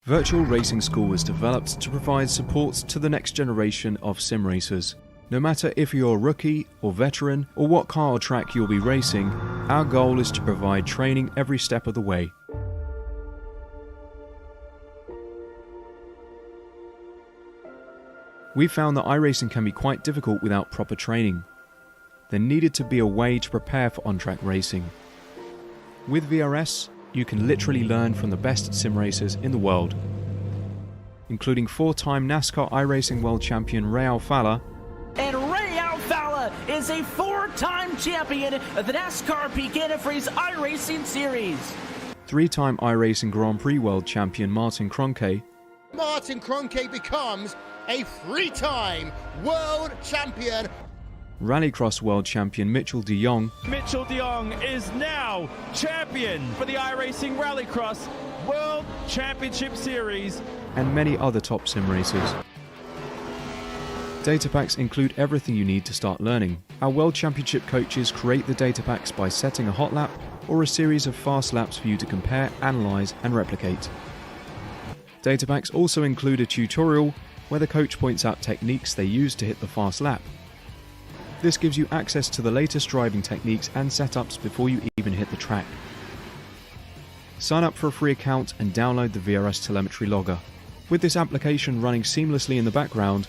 Virtual Racing School was developed to provide support to the next generation of sim racers. No matter if you're a rookie or veteran or what car or track you'll be racing, our goal is to provide training every step of the way. We found that iRacing can be quite difficult without proper training. There needed to be a way to prepare for on-track racing. With VRS, you can literally learn from the best sim racers in the world, including four-time NASCAR iRacing World Champion Ray Alfala. And Ray Alfala is a four-time champion of the NASCAR Peak Antifreeze iRacing Series. Three-time iRacing Grand Prix World Champion Martin Kroenke. Martin Kroenke becomes a three-time world champion. Rallycross World Champion Mitchell de Jong. Mitchell de Jong is now champion for the iRacing Rallycross World Championship Series. And many other top sim racers. Data packs include everything you need to start learning. Our World Championship coaches create the data packs by setting a hot lap or a series of fast laps for you to compare, analyze, and replicate. Data packs also include a tutorial where the coach points out techniques they use to hit the fast lap. This gives you access to the latest driving techniques and setups before you even hit the track. Sign up for a free account and download the VRS telemetry logger. With this application running seamlessly in the background,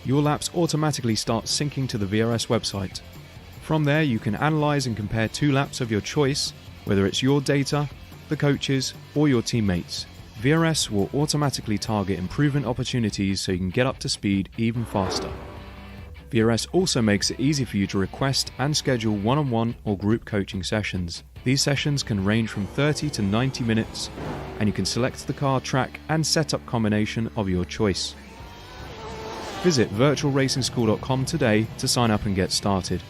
your laps automatically start syncing to the VRS website. From there, you can analyze and compare two laps of your choice, whether it's your data, the coaches, or your teammates. VRS will automatically target improvement opportunities so you can get up to speed even faster. VRS also makes it easy for you to request and schedule one-on-one or group coaching sessions. These sessions can range from 30 to 90 minutes, and you can select the car, track, and setup combination of your choice. Visit virtualracingschool.com today to sign up and get started.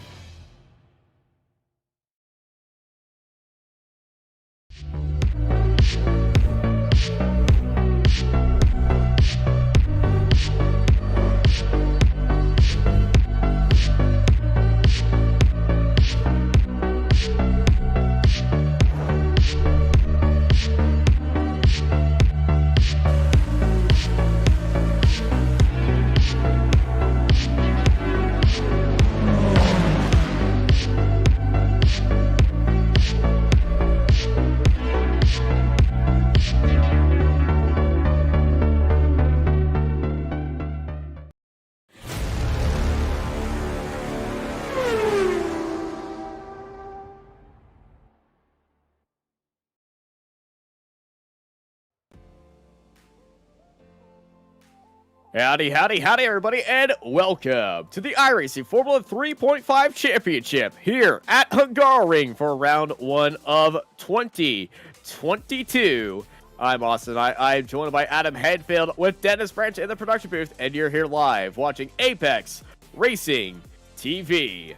Howdy, howdy, howdy, everybody, and welcome to the iRacing Formula 3.5 Championship here at Hungaroring for round 1 of 2022. I'm Austin. I'm joined by Adam Headfield with Dennis Branch in the production booth, and you're here live watching Apex Racing TV.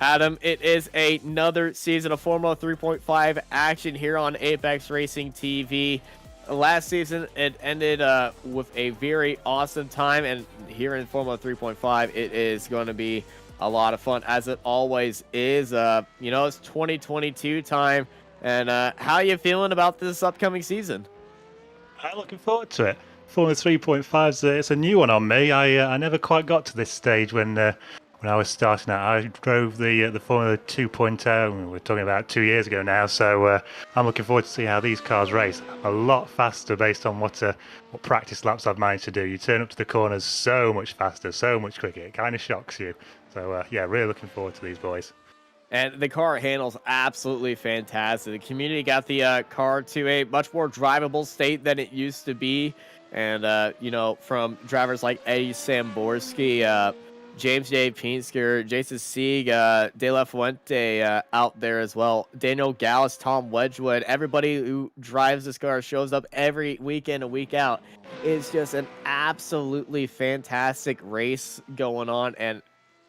Adam, it is another season of Formula 3.5 action here on Apex Racing TV. Last season, it ended with a very awesome time, and here in Formula 3.5, it is going to be a lot of fun, as it always is. You know, it's 2022 time, and how are you feeling about this upcoming season? I'm looking forward to it. Formula 3.5 it's a new one on me. I never quite got to this stage when I was starting out. I drove the Formula 2.0, we're talking about 2 years ago now, so I'm looking forward to see how these cars race. A lot faster based on what practice laps I've managed to do. You turn up to the corners so much faster, so much quicker. It kind of shocks you. So yeah, really looking forward to these boys. And the car handles absolutely fantastic. The community got the car to a much more drivable state than it used to be. And, you know, from drivers like Eddie Samborski, James J. Pinsker, Jason Sieg, De La Fuente out there as well. Daniel Gallus, Tom Wedgwood, everybody who drives this car shows up every weekend and week out. It's just an absolutely fantastic race going on, and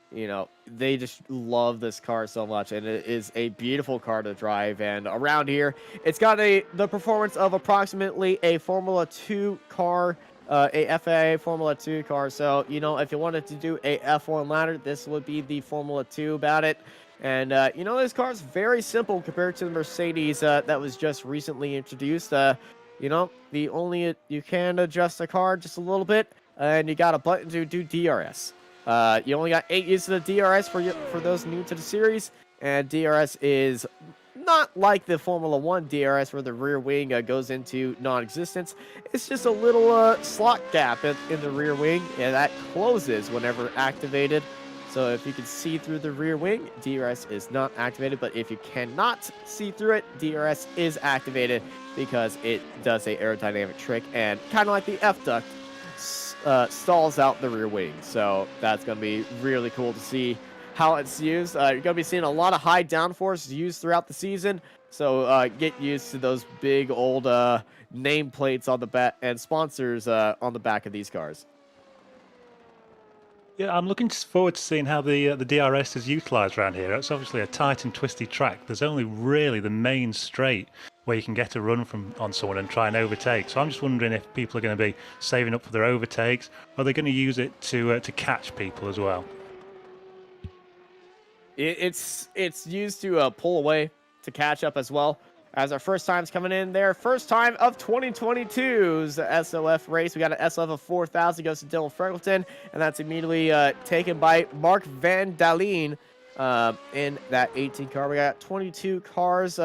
you know, they just love this car so much, and it is a beautiful car to drive. And around here, it's got the performance of approximately a Formula 2 car, a FIA Formula 2 car. So, you know, if you wanted to do a F1 ladder, this would be the Formula 2 about it. And, you know, this car is very simple compared to the Mercedes that was just recently introduced. You know, you can adjust the car just a little bit, and you got a button to do DRS. You only got 8 uses of DRS for those new to the series, and DRS is not like the Formula 1 DRS where the rear wing goes into non-existence. It's just a little slot gap in the rear wing, and that closes whenever activated. So if you can see through the rear wing, DRS is not activated, but if you cannot see through it, DRS is activated because it does a aerodynamic trick, and kind of like the F-duct, stalls out the rear wing. So that's going to be really cool to see how it's used. You're going to be seeing a lot of high downforce used throughout the season, so get used to those big old nameplates on the back and sponsors on the back of these cars. Yeah, I'm looking forward to seeing how the DRS is utilised around here. It's obviously a tight and twisty track. There's only really the main straight where you can get a run on someone and try and overtake. So I'm just wondering if people are going to be saving up for their overtakes, or are they going to use it to catch people as well? It's used to pull away, to catch up as well. As our first times coming in there, first time of 2022's SOF race. We got an SOF of 4,000, goes to Dylan Freckleton, and that's immediately taken by Mark Van Dalen in that 18 car. We got 22 cars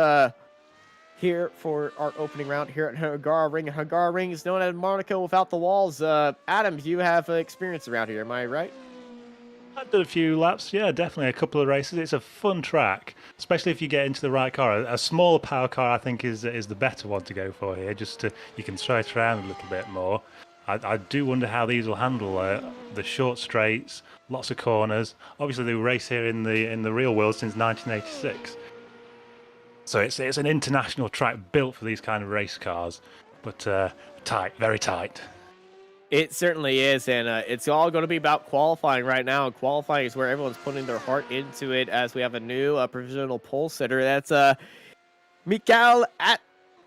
here for our opening round here at Hungaroring. Hungaroring is known as Monaco without the walls. Adam, you have experience around here, am I right? I've done a few laps, yeah, definitely a couple of races. It's a fun track, especially if you get into the right car. A smaller power car, I think, is the better one to go for here. You can throw it around a little bit more. I do wonder how these will handle the short straights, lots of corners. Obviously, they race here in the real world since 1986, so it's an international track built for these kind of race cars, but tight, very tight. It certainly is, and it's all going to be about qualifying right now. Qualifying is where everyone's putting their heart into it, as we have a new provisional pole sitter. That's Mikael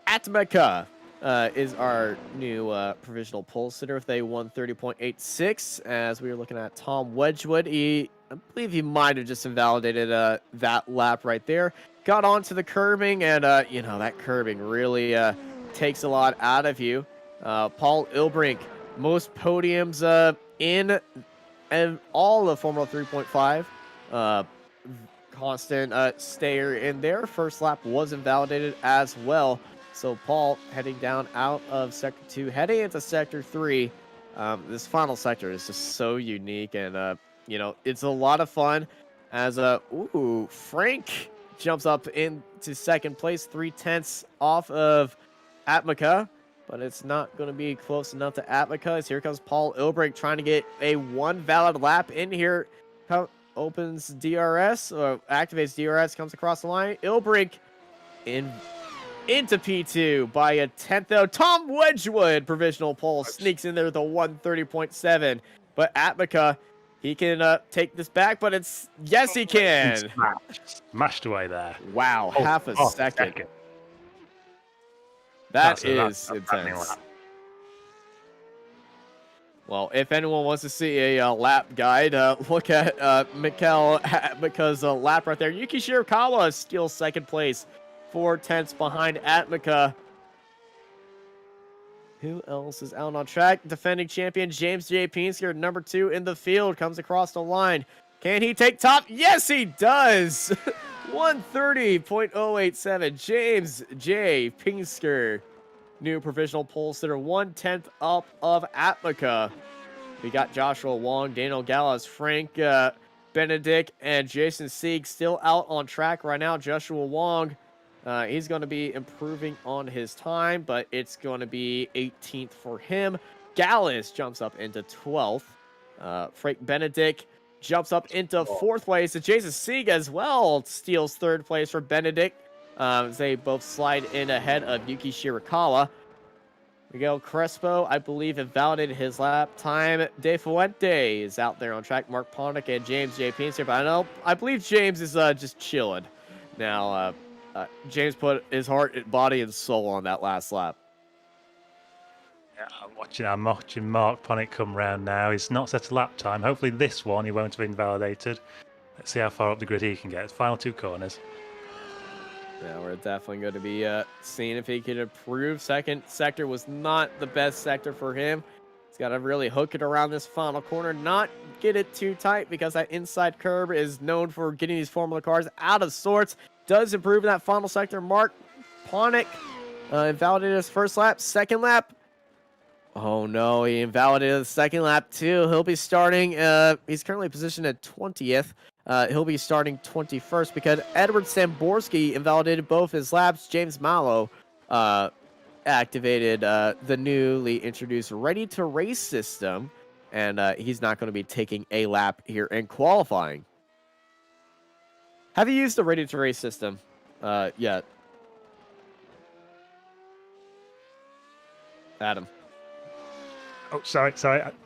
Atmaka is our new provisional pole sitter with a 130.86. As we were looking at Tom Wedgwood, I believe he might have just invalidated that lap right there. Got onto the curbing, and you know, that curbing really takes a lot out of you. Paul Ilbrink, most podiums in and all of Formula 3.5. Constant stayer in there. First lap was invalidated as well. So Paul heading down out of Sector 2, heading into Sector 3. This final sector is just so unique, and you know, it's a lot of fun. As Frank jumps up into second place, 3/10 off of Atmaka. But it's not going to be close enough to Atmaka. Here comes Paul Ilbrink trying to get a one valid lap in here. Opens DRS, or activates DRS, comes across the line. Ilbrink into P2 by a 10th, though. Tom Wedgwood, provisional pole, sneaks in there with a 130.7. But Atmaka, he can take this back, but yes, he can. Smashed away there. Wow, half a second. That is intense. Well, if anyone wants to see a lap guide, look at Mikael Atmaka's lap right there. Yuki Shirakawa steals second place, 4/10 behind Atmaka. Who else is out on track? Defending champion James J. Pinsker, number 2 in the field, comes across the line. Can he take top? Yes, he does! 130.087. James J. Pinsker, new provisional pole sitter, 1/10 up of Atmaka. We got Joshua Wong, Daniel Gallas, Frank Benedict, and Jason Sieg still out on track right now. Joshua Wong, he's going to be improving on his time, but it's going to be 18th for him. Gallus jumps up into 12th. Frank Benedict jumps up into 4th place. And Jason Sieg as well steals 3rd place for Benedict. They both slide in ahead of Yuki Shirakawa. Miguel Crespo, I believe, invalidated his lap time. De Fuente is out there on track. Mark Pontic and James J. Pinsker. But I believe James is just chilling. Now, James put his heart, body, and soul on that last lap. Yeah, I'm watching Mark Pontic come round now. He's not set a lap time. Hopefully this one he won't have invalidated. Let's see how far up the grid he can get. Final 2 corners. Yeah, we're definitely going to be seeing if he can improve. Second sector was not the best sector for him. He's got to really hook it around this final corner, not get it too tight, because that inside curb is known for getting these Formula cars out of sorts. Does improve in that final sector. Mark Ponick invalidated his first lap. Second lap. Oh no, he invalidated the second lap too. He'll be starting, he's currently positioned at 20th. He'll be starting 21st because Edward Samborski invalidated both his laps. James Mallow activated the newly introduced Ready to Race system, and he's not going to be taking a lap here in qualifying. Have you used the Ready to Race system yet? Adam. Oh, sorry.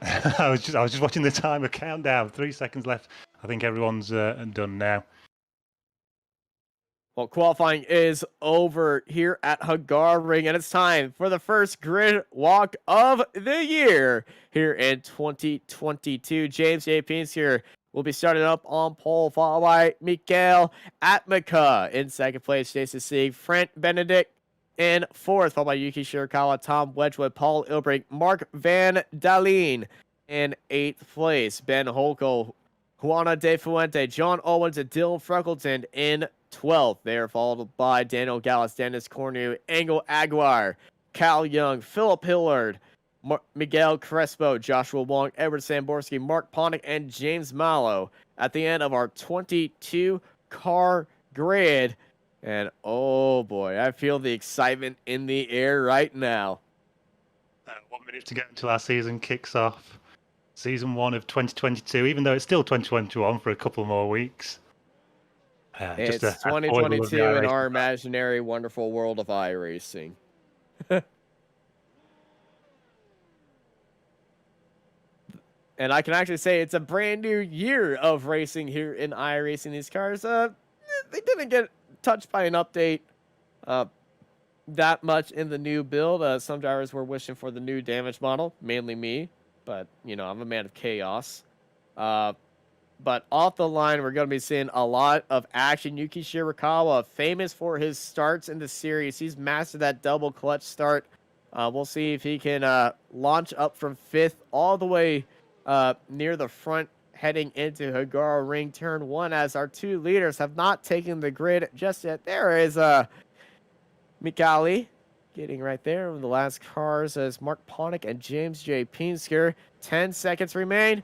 I was just watching the timer countdown. 3 seconds left. I think everyone's done now. Well, qualifying is over here at Hungaroring, and it's time for the first grid walk of the year here in 2022. James J. Pinsker will be starting up on pole, followed by Mikael Atmaka in second place, Jason Sieg, Frank Benedict in fourth, followed by Yuki Shirakawa, Tom Wedgwood, Paul Ilbrink, Mark Van Dalen in eighth place, Ben Holko, Juana De Fuente, John Owens, and Dylan Freckleton in 12th. They are followed by Daniel Gallus, Dennis Cornu, Engel Aguirre, Cal Young, Philip Hillard, Miguel Crespo, Joshua Wong, Edward Samborski, Mark Ponick, and James Mallow at the end of our 22-car grid. And oh boy, I feel the excitement in the air right now. 1 minute to go until our season kicks off. Season 1 of 2022, even though it's still 2021 for a couple more weeks. It's 2022 in our imaginary wonderful world of iRacing. And I can actually say it's a brand new year of racing here in iRacing. These cars, they didn't get touched by an update that much in the new build. Some drivers were wishing for the new damage model, mainly me. But, you know, I'm a man of chaos. But off the line, we're going to be seeing a lot of action. Yuki Shirakawa, famous for his starts in the series. He's mastered that double clutch start. We'll see if he can launch up from 5th all the way near the front, heading into Hungaroring turn 1, as our two leaders have not taken the grid just yet. There is Mikali getting right there with the last cars as Mark Ponick and James J. Pinsker. 10 seconds remain.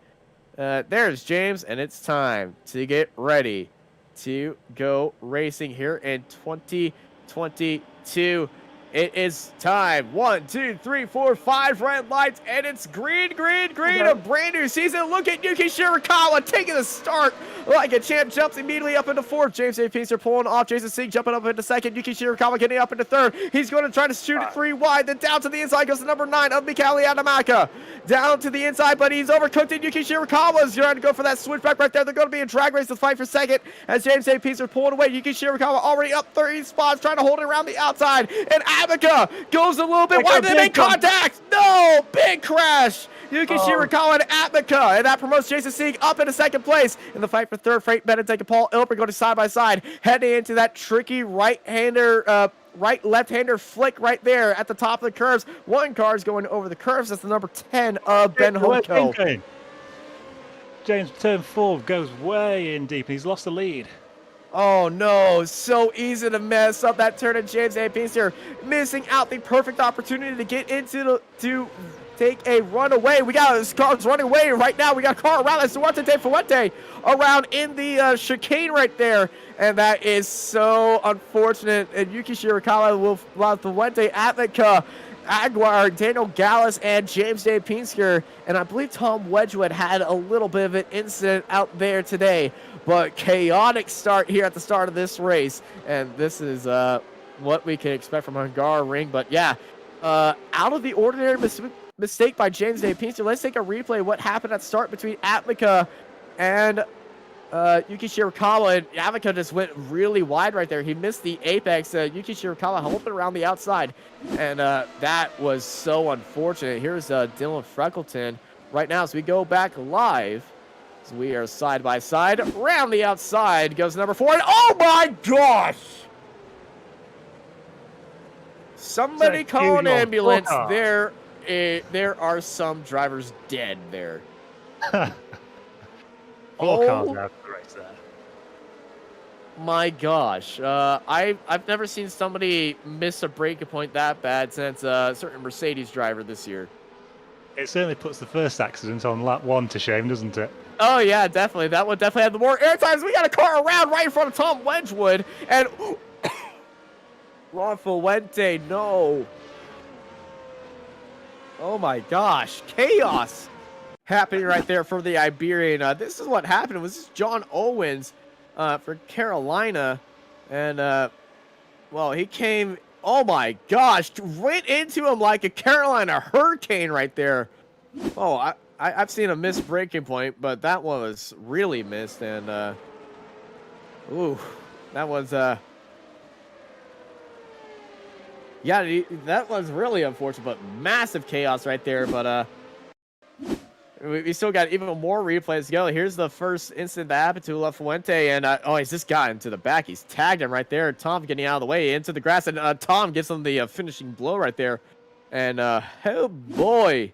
There's James, and it's time to get ready to go racing here in 2022. It is time. 1, 2, 3, 4, 5 red lights, and it's green, green, green. A brand new season. Look at Yuki Shirakawa taking the start like a champ. Jumps immediately up into 4th. James A. Pinsker pulling off. Jason Sieg jumping up into 2nd. Yuki Shirakawa getting up into 3rd. He's going to try to shoot it 3 wide. Then down to the inside goes the number 9 of Mikali Adamaka. Down to the inside, but he's overcooked it. Yuki Shirakawa is trying to go for that switchback right there. They're going to be a drag race to fight for 2nd as James A. Pinsker pulling away. Yuki Shirakawa already up 30 spots, trying to hold it around the outside. And Abika goes a little bit wide. They make contact. No, big crash. Yuki Shirakawa and Atmaka, and that promotes Jason Sieg up into 2nd place. In the fight for 3rd, Frank Benedict and Paul Ilper going side by side, heading into that tricky right-hander, left-hander flick right there at the top of the curves. One car is going over the curves. That's the number 10 of Ben Holko. James, turn 4 goes way in deep, and he's lost the lead. Oh no, so easy to mess up that turn, and James A. Pinsker missing out the perfect opportunity to get into to take a runaway. We got this car's running away right now. We got a car around that's Duarte De Fuente around in the chicane right there, and that is so unfortunate. And Yuki Shirakawa will allow Fuente, Atmaka, Aguirre, Daniel Gallus, and James J. Pinsker, and I believe Tom Wedgwood had a little bit of an incident out there today. But chaotic start here at the start of this race, and this is what we can expect from Hungaroring. But yeah, out of the ordinary mistake by James J. Pinsker. Let's take a replay of what happened at start between Atmaka and Yuki Shirakawa. And Atmaka just went really wide right there. He missed the apex. Yuki Shirakawa held it around the outside, and that was so unfortunate. Here's Dylan Freckleton right now as we go back live So we are side by side. Around the outside goes number 4. And oh my gosh! Somebody call an ambulance. There are some drivers dead there. 4 cars out of the race there. My gosh. I've never seen somebody miss a breaking point that bad since a certain Mercedes driver this year. It certainly puts the first accident on lap 1 to shame, doesn't it? Oh, yeah, definitely. That one definitely had the more air times. We got a car around right in front of Tom Wedgwood. And Ron Fuente, no. Oh, my gosh. Chaos happening right there for the Iberian. This is what happened. It was just John Owens for Carolina. And, well, he came, oh, my gosh, right into him like a Carolina hurricane right there. Oh, I've seen a missed breaking point, but that one was really missed. And, ooh, that was, yeah, that was really unfortunate, but massive chaos right there. But we still got even more replays to go. Here's the first incident that happened to La Fuente, and oh, he's just gotten to the back. He's tagged him right there. Tom getting out of the way into the grass, and Tom gives him the finishing blow right there. And oh boy,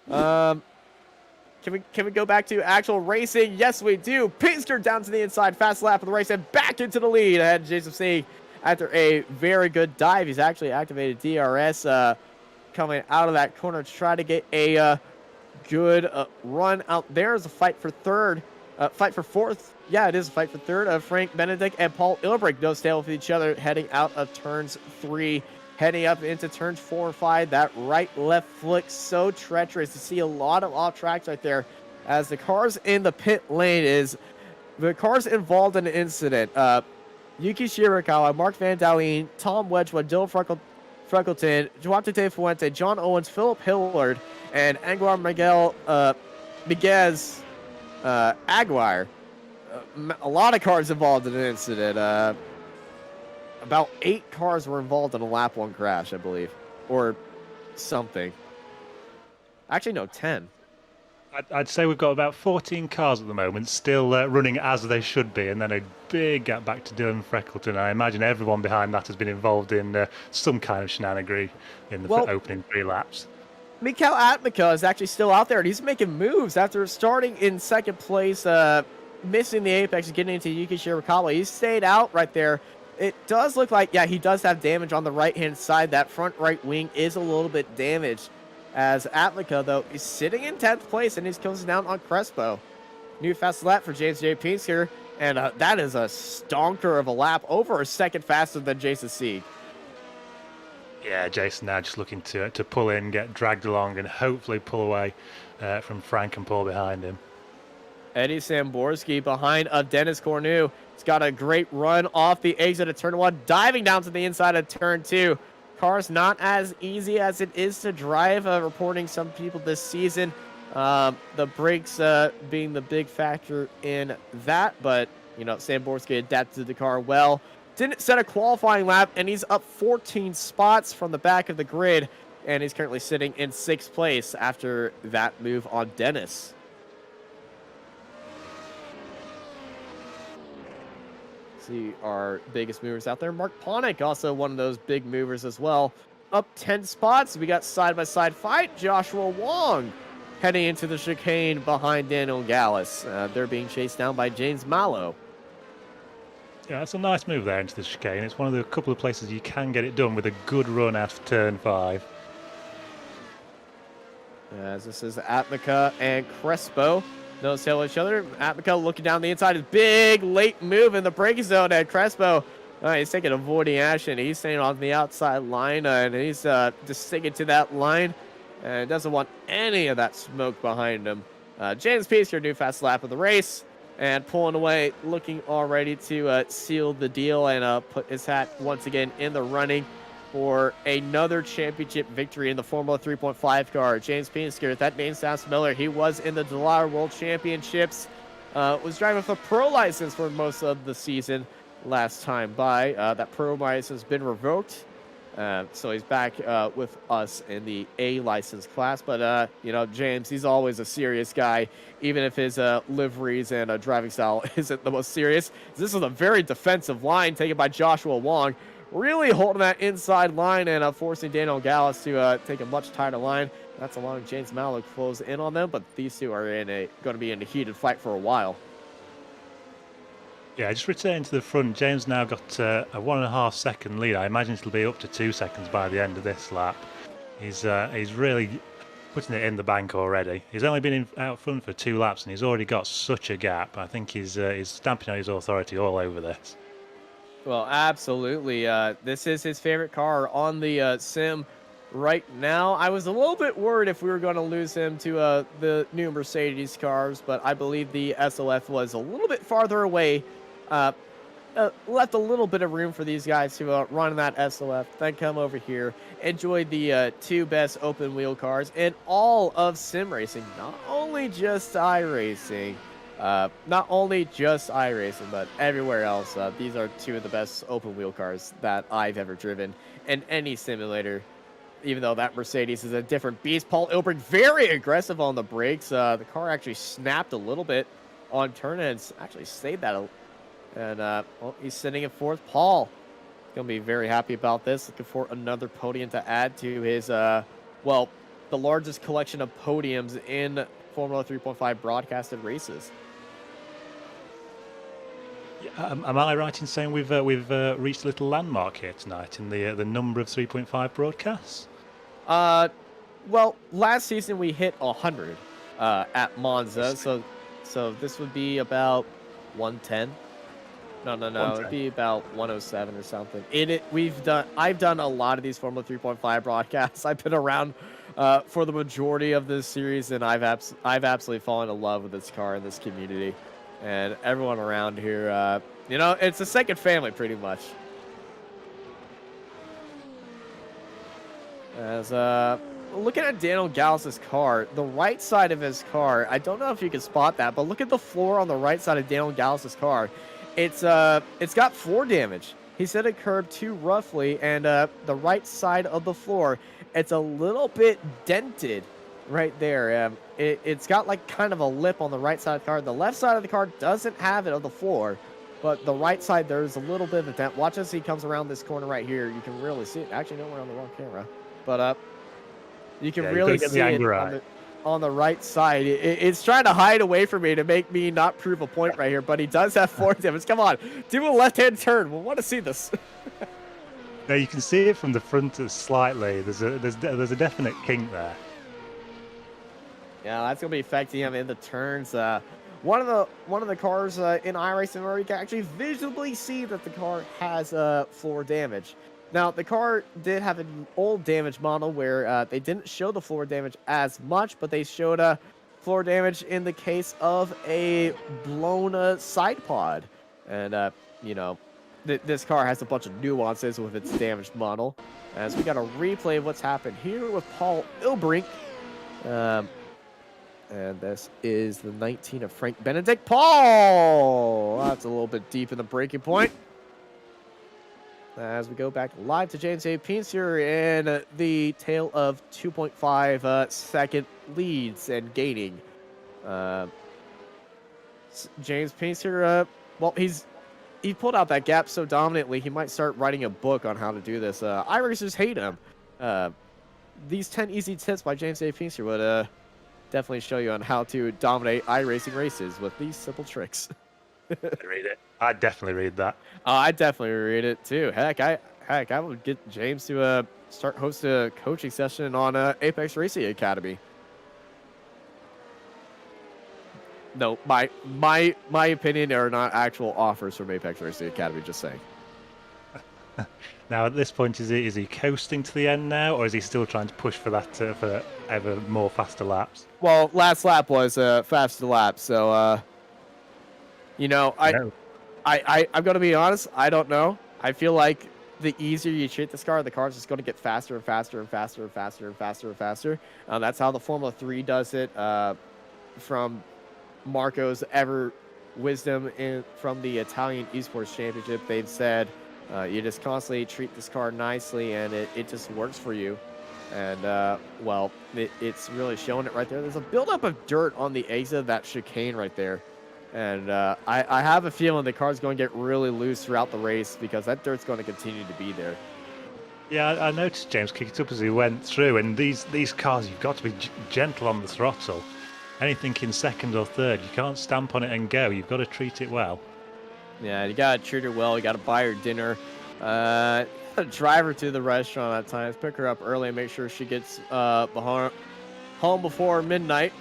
can we go back to actual racing? Yes, we do. Pinsker down to the inside, fast lap of the race, and back into the lead ahead of Jason C. After a very good dive. He's actually activated DRS coming out of that corner to try to get a good run out there. Is a fight for third, fight for fourth. Yeah, it is a fight for third. Frank Benedict and Paul Ilbrick no stale with each other heading out of turns 3, heading up into turns 4 and 5. That right-left flick, so treacherous. To see a lot of off tracks right there as the cars in the pit lane is the cars involved in the incident. Yuki Shirakawa, Mark Van Dalen, Tom Wedgwood, Dylan Freckleton, Duarte Fuente, John Owens, Philip Hillard, and Anguar Miguez Aguirre. A lot of cars involved in the incident. About 8 cars were involved in a lap 1 crash, I believe, or something. Actually, no, 10. I'd say we've got about 14 cars at the moment, still running as they should be, and then a big gap back to Dylan Freckleton. I imagine everyone behind that has been involved in some kind of shenanigan in the opening 3 laps. Mikhail Atmika is actually still out there, and he's making moves after starting in second place, missing the apex and getting into Yuki Shirakawa. He stayed out right there. It does look like, yeah, he does have damage on the right-hand side. That front right wing is a little bit damaged. As Atlica, though, is sitting in 10th place, and he's closing down on Crespo. New fast lap for James J. Pinsker, and that is a stonker of a lap, over a second faster than Jason Sieg. Yeah, Jason now just looking to pull in, get dragged along, and hopefully pull away from Frank and Paul behind him. Eddie Samborski behind Dennis Cornu. He's got a great run off the exit of turn 1, diving down to the inside of turn 2. Car's not as easy as it is to drive, reporting some people this season. The brakes being the big factor in that, but, you know, Samborski adapted to the car well. Didn't set a qualifying lap, and he's up 14 spots from the back of the grid, and he's currently sitting in 6th place after that move on Dennis. See our biggest movers out there. Mark Ponick, also one of those big movers as well. Up 10 spots. We got side-by-side fight. Joshua Wong heading into the chicane behind Daniel Gallus. They're being chased down by James Mallow. Yeah, that's a nice move there into the chicane. It's one of the couple of places you can get it done with a good run out of turn 5. As this is Atmica and Crespo. No tail each other. Atmica looking down the inside. His big late move in the braking zone at Crespo. He's taking avoiding action. He's staying on the outside line, and he's just sticking to that line and doesn't want any of that smoke behind him. James Peace, new fast lap of the race, and pulling away, looking all ready to seal the deal and put his hat once again in the running for another championship victory in the Formula 3.5 car. James Pinsker, that name sounds familiar. He was in the Dallara World Championships, was driving with a pro license for most of the season last time by. That pro license has been revoked So he's back with us in the A license class. But, you know, James, he's always a serious guy, even if his liveries and driving style isn't the most serious. This is a very defensive line taken by Joshua Wong, really holding that inside line and forcing Daniel Gallus to take a much tighter line. That's allowing James Mallow to close in on them, but these two are going to be in a heated fight for a while. Yeah, just returning to the front, James now got a 1.5 second lead. I imagine it'll be up to 2 seconds by the end of this lap. He's really putting it in the bank already. He's only been out front for 2 laps and he's already got such a gap. I think he's stamping out his authority all over this. Well, absolutely. This is his favorite car on the sim right now. I was a little bit worried if we were going to lose him to the new Mercedes cars, but I believe the SOF was a little bit farther away. Left a little bit of room for these guys to run in that SOF, then come over here, enjoy the 2 best open wheel cars in all of sim racing, not only just iRacing, but everywhere else. These are 2 of the best open wheel cars that I've ever driven in any simulator. Even though that Mercedes is a different beast. Paul Ilbrink very aggressive on the brakes. The car actually snapped a little bit on turn and actually saved that. And well, he's sitting in 4th. Paul going to be very happy about this. Looking for another podium to add to his, well, the largest collection of podiums in Formula 3.5 broadcasted races. Am I right in saying we've reached a little landmark here tonight in the number of 3.5 broadcasts? Well, last season we hit 100 at Monza, so this would be about 110. No, it'd be about 107 or something. I've done a lot of these Formula 3.5 broadcasts. I've been around for the majority of this series, and I've absolutely fallen in love with this car and this community, and everyone around here. You know, it's a second family pretty much. As looking at Daniel Gallus's car, the right side of his car, I don't know if you can spot that, but look at the floor on the right side of Daniel Gallus's car. It's got floor damage. He said it curved too roughly, and the right side of the floor, it's a little bit dented right there. It's got like kind of a lip on the right side of the car. The left side of the car doesn't have it on the floor, but the right side, there's a little bit of a dent. Watch as he comes around this corner right here. You can really see it. Actually, no, we're on the wrong camera. But you can really see it on the right side. It's trying to hide away from me to make me not prove a point right here, but he does have floor damage. Come on, do a left-hand turn. We want to see this. Now you can see it from the front slightly. There's a definite kink there. Yeah, that's gonna be affecting him in the turns. One of the cars in iRacing where you can actually visibly see that the car has floor damage. Now, the car did have an old damage model where they didn't show the floor damage as much, but they showed floor damage in the case of a blown side pod. And, you know, this car has a bunch of nuances with its damaged model. As we got a replay of what's happened here with Paul Ilbrink. And this is the 19 of Frank Benedict. Paul! That's a little bit deep in the braking point. As we go back live to James A. Pincer in the tail of 2.5 second leads and gaining. James Pincer, well, he pulled out that gap so dominantly, he might start writing a book on how to do this. iRacers hate him. These 10 easy tips by James A. Pincer would definitely show you on how to dominate iRacing races with these simple tricks. Read it. I'd definitely read that. I'd definitely read it too. Heck, I would get James to start hosting a coaching session on Apex Racing Academy. No, my opinion are not actual offers from Apex Racing Academy. Just saying. Now at this point, is he coasting to the end now, or is he still trying to push for that for ever more faster laps? Well, last lap was a faster lap, so you know, I'm gonna be honest. I don't know. I feel like the easier you treat this car, the car's just going to get faster and faster and faster and faster and faster and faster. That's how the Formula 3 does it. From Marco's ever wisdom from the Italian Esports Championship, they've said You just constantly treat this car nicely, and it just works for you. And, well, it's really showing it right there. There's a buildup of dirt on the exit of that chicane right there. And I have a feeling the car's going to get really loose throughout the race because that dirt's going to continue to be there. Yeah, I noticed James kick it up as he went through, and these cars, you've got to be gentle on the throttle. Anything in second or third, you can't stamp on it and go. You've got to treat it well. Yeah, you got to treat her well. You got to buy her dinner. Drive her to the restaurant at times. Pick her up early and make sure she gets home before midnight.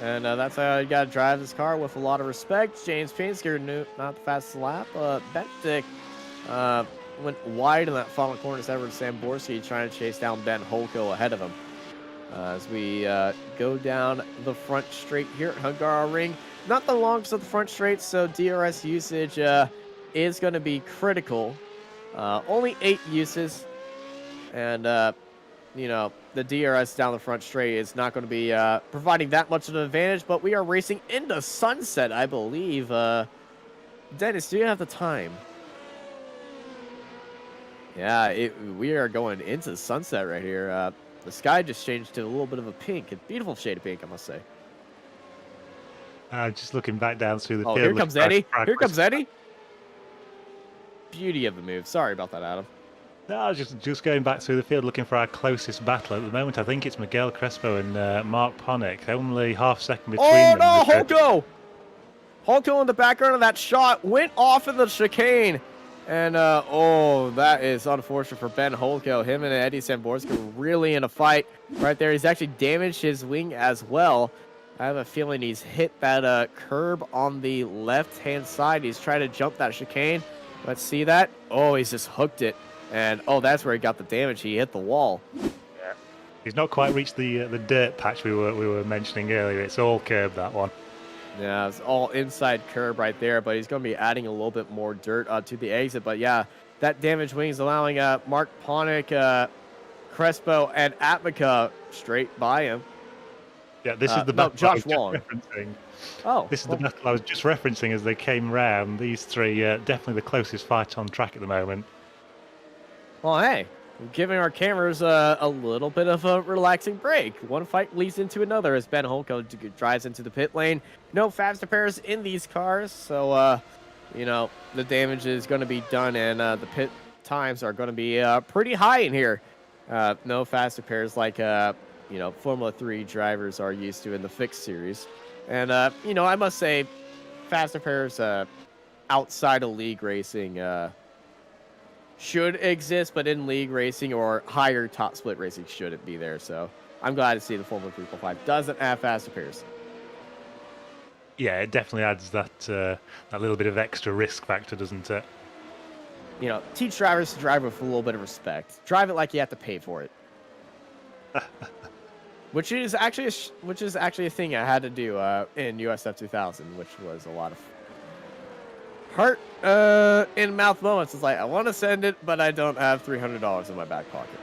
And that's how you got to drive this car with a lot of respect. James Pinsky, not the fastest lap. Benedict went wide in that final corner. Edward Samborski trying to chase down Ben Holko ahead of him. As we go down the front straight here at Hungaroring. Not the longest of the front straight, so DRS usage is going to be critical. Only 8 uses, and you know, the DRS down the front straight is not going to be providing that much of an advantage, but we are racing into sunset, I believe. Dennis, do you have the time? Yeah, we are going into sunset right here. The sky just changed to a little bit of a pink. A beautiful shade of pink, I must say. Just looking back down through the field. Here comes Eddie. Here comes Eddie. Beauty of the move. Sorry about that, Adam. No, just going back through the field looking for our closest battle at the moment. I think it's Miguel Crespo and Mark Ponick. Only half second between them. Oh no, Holko! Holko in the background of that shot went off in the chicane. And, oh, that is unfortunate for Ben Holko. Him and Eddie Samborski were really in a fight right there. He's actually damaged his wing as well. I have a feeling he's hit that curb on the left-hand side. He's trying to jump that chicane. Let's see that. Oh, he's just hooked it. And, oh, that's where he got the damage. He hit the wall. Yeah. He's not quite reached the dirt patch we were mentioning earlier. It's all curb, that one. Yeah, it's all inside curb right there, but he's going to be adding a little bit more dirt to the exit. But, yeah, that damaged wing is allowing Mark Ponick, Crespo, and Atmica straight by him. Yeah, this is the battle Josh Wong. referencing. Oh. This is the battle I was just referencing as they came round. These three, definitely the closest fight on track at the moment. Well, hey, we're giving our cameras a little bit of a relaxing break. One fight leads into another as Ben Holko drives into the pit lane. No faster pairs in these cars, so, you know, the damage is going to be done, and the pit times are going to be pretty high in here. No faster pairs like, you know, Formula 3 drivers are used to in the fixed series. And, you know, I must say, faster pairs outside of league racing should exist, but in league racing or higher top split racing shouldn't be there. So I'm glad to see the Formula 3.5 doesn't have faster pairs. Yeah, it definitely adds that that little bit of extra risk factor, doesn't it? You know, teach drivers to drive with a little bit of respect. Drive it like you have to pay for it. Which is actually a thing I had to do in USF 2000, which was a lot of heart in mouth moments. It's like, I want to send it, but I don't have $300 in my back pocket.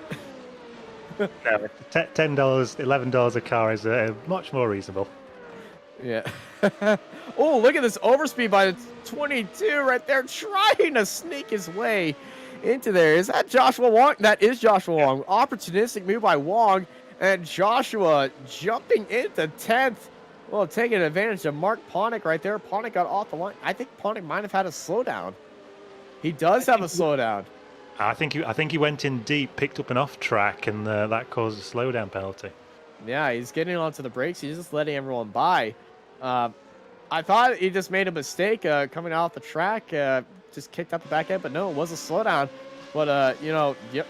No, $10, $11 a car is much more reasonable. Yeah. Oh, look at this overspeed by the 22 right there, trying to sneak his way into there. Is that Joshua Wong? That is Joshua Wong. Opportunistic move by Wong, and Joshua jumping into 10th. Well, taking advantage of Mark Ponick right there. Ponick got off the line. I think Ponick might have had a slowdown. He does have a slowdown. I think he went in deep, picked up an off track, and that caused a slowdown penalty. Yeah, he's getting onto the brakes. He's just letting everyone by. I thought he just made a mistake coming off the track, just kicked out the back end, but no, it was a slowdown. But, you know, yep,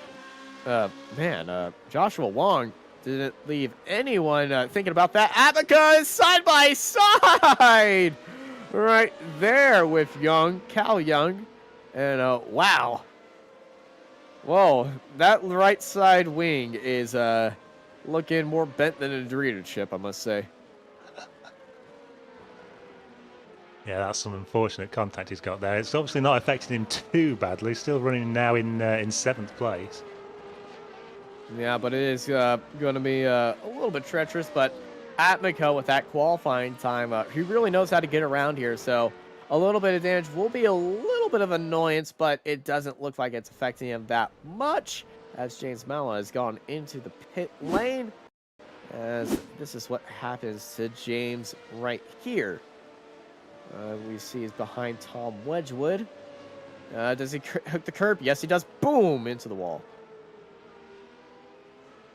man, Joshua Wong didn't leave anyone thinking about that. Abaca is side by side right there with Cal Young. And, wow. Whoa, that right side wing is looking more bent than a Dorito chip, I must say. Yeah, that's some unfortunate contact he's got there. It's obviously not affecting him too badly. He's still running now in 7th place. Yeah, but it is going to be a little bit treacherous. But Atmica with that qualifying time, he really knows how to get around here. So a little bit of damage will be a little bit of annoyance, but it doesn't look like it's affecting him that much, as James Mallow has gone into the pit lane, as this is what happens to James right here. We see he's behind Tom Wedgwood. Does he hook the curb? Yes, he does. Boom! Into the wall.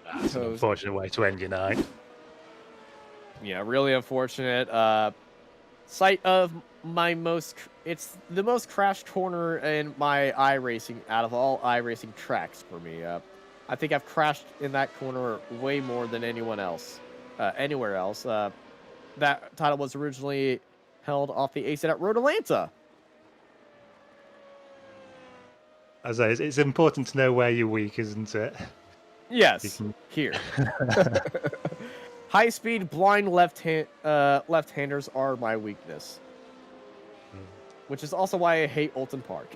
That's an unfortunate way to end your night. Yeah, really unfortunate. Site of my most... It's the most crashed corner in my iRacing out of all iRacing tracks for me. I think I've crashed in that corner way more than anyone else. Anywhere else. That title was originally held off the ACET at Road Atlanta. As I say, it's important to know where you're weak, isn't it? Yes, here. High-speed blind left-handers are my weakness. Which is also why I hate Alton Park.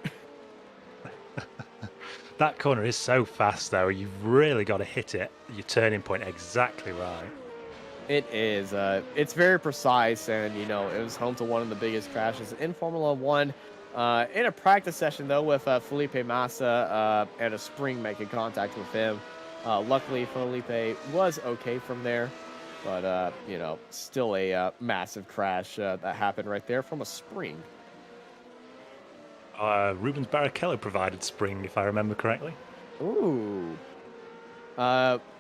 That corner is so fast, though. You've really got to hit it, your turning point, exactly right. It is. It's very precise, and, you know, it was home to one of the biggest crashes in Formula 1. In a practice session, though, with Felipe Massa and a spring making contact with him. Luckily, Felipe was okay from there, but, you know, still a massive crash that happened right there from a spring. Rubens Barrichello provided spring, if I remember correctly. Ooh.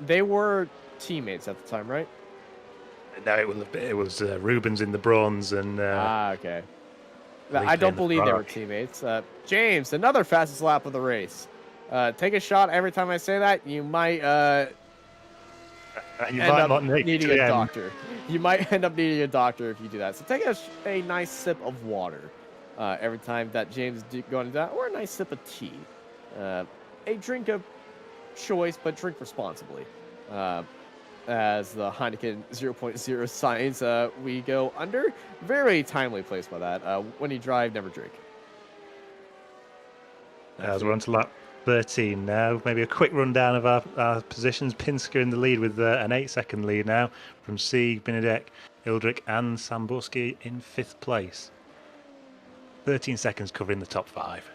They were teammates at the time, right? No, it was Rubens in the bronze and... okay. I don't believe they were teammates. James, another fastest lap of the race. Take a shot every time I say that. You might you might not needing a doctor. You might end up needing a doctor if you do that. So take a nice sip of water every time that James is going to do that, or a nice sip of tea. A drink of choice, but drink responsibly. As the Heineken 0.0 signs, we go under. Very timely place by that. When you drive, never drink. As we're on to lap 13 now. Maybe a quick rundown of our positions. Pinsker in the lead with an 8-second lead now from Sieg, Benedek, Ildrik and Samborski in 5th place. 13 seconds covering the top 5.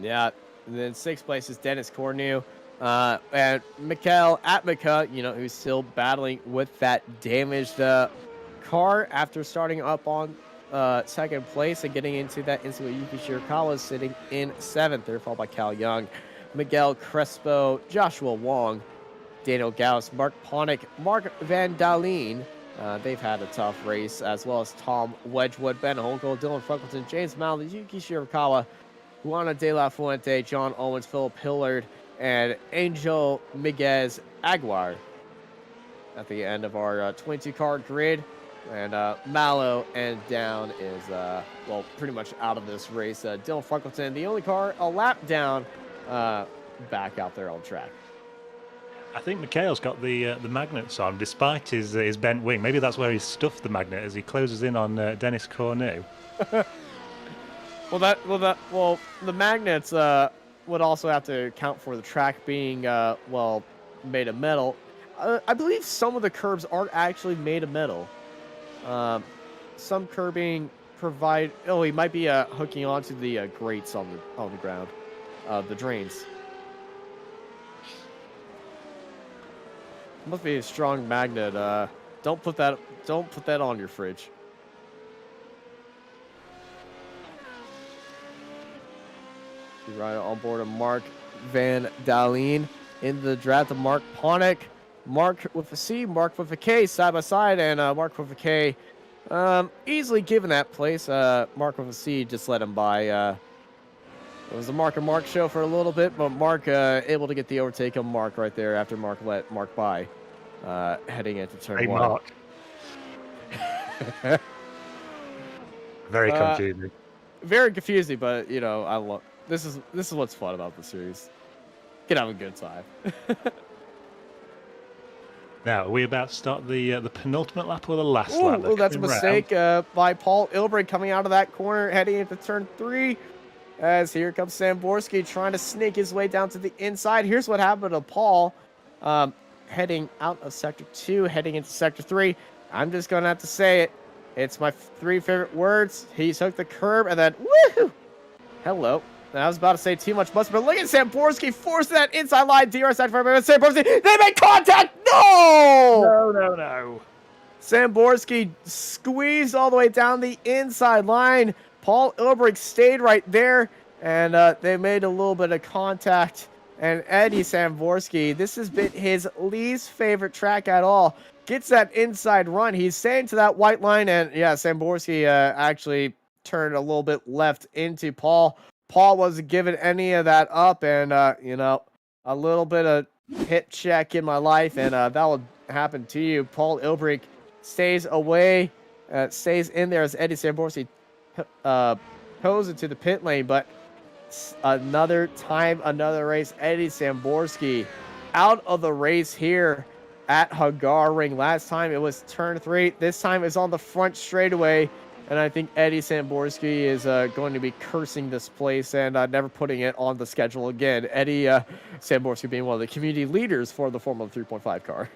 Yeah, and then 6th place is Dennis Cornu. And Mikkel Atmika, you know, who's still battling with that damaged car after starting up on 2nd place and getting into that incident with Yuki Shirakawa sitting in 7th. They're followed by Cal Young, Miguel Crespo, Joshua Wong, Daniel Gauss, Mark Ponick, Mark Van Dalen. They've had a tough race, as well as Tom Wedgwood, Ben Holkel, Dylan Freckleton, James Malley, Yuki Shirakawa, Juana De La Fuente, John Owens, Philip Hillard, and Angel Miguez Aguiar at the end of our 22-car grid. And Mallow and down is, well, pretty much out of this race. Dylan Freckleton, the only car a lap down, back out there on track. I think Mikhail's got the magnets on, despite his bent wing. Maybe that's where he's stuffed the magnet as he closes in on Dennis Cornu. Well, the magnets would also have to account for the track being, well, made of metal. I believe some of the curbs aren't actually made of metal. Some curbing provide... Oh, he might be hooking onto the grates on the ground, the drains. Must be a strong magnet. Don't put that on your fridge. You ride on board of Mark Van Dalen in the draft of Mark Ponick. Mark with a C, Mark with a K, side by side, and Mark with a K easily given that place. Mark with a C just let him by. It was a Mark and Mark show for a little bit, but Mark able to get the overtake on Mark right there after Mark let Mark by, heading into turn 1. Mark. Very confusing. Very confusing, but you know, I love this is what's fun about the series. Can have a good time. Now, are we about to start the penultimate lap or the last lap? Oh, that's a mistake by Paul Ilbrey coming out of that corner, heading into turn 3. As here comes Samborski trying to sneak his way down to the inside. Here's what happened to Paul heading out of Sector 2, heading into Sector 3. I'm just going to have to say it. It's my 3 favorite words. He took the curb and then woohoo! Hello. I was about to say too much mustard, but look at Samborski forcing that inside line. DRS side for Samborski. They make contact. No! No. Samborski squeezed all the way down the inside line. Paul Ilbrick stayed right there, and they made a little bit of contact. And Eddie Samborski, this has been his least favorite track at all. Gets that inside run. He's staying to that white line, and yeah, Samborski actually turned a little bit left into Paul. Paul wasn't giving any of that up, and you know, a little bit of hip check in my life, and that will happen to you. Paul Ilbrick stays away, stays in there as Eddie Samborski goes into the pit lane, but another time, another race. Eddie Samborski out of the race here at Hungaroring. Last time it was turn 3. This time it's on the front straightaway. And I think Eddie Samborski is going to be cursing this place and never putting it on the schedule again. Eddie Samborski being one of the community leaders for the Formula 3.5 car.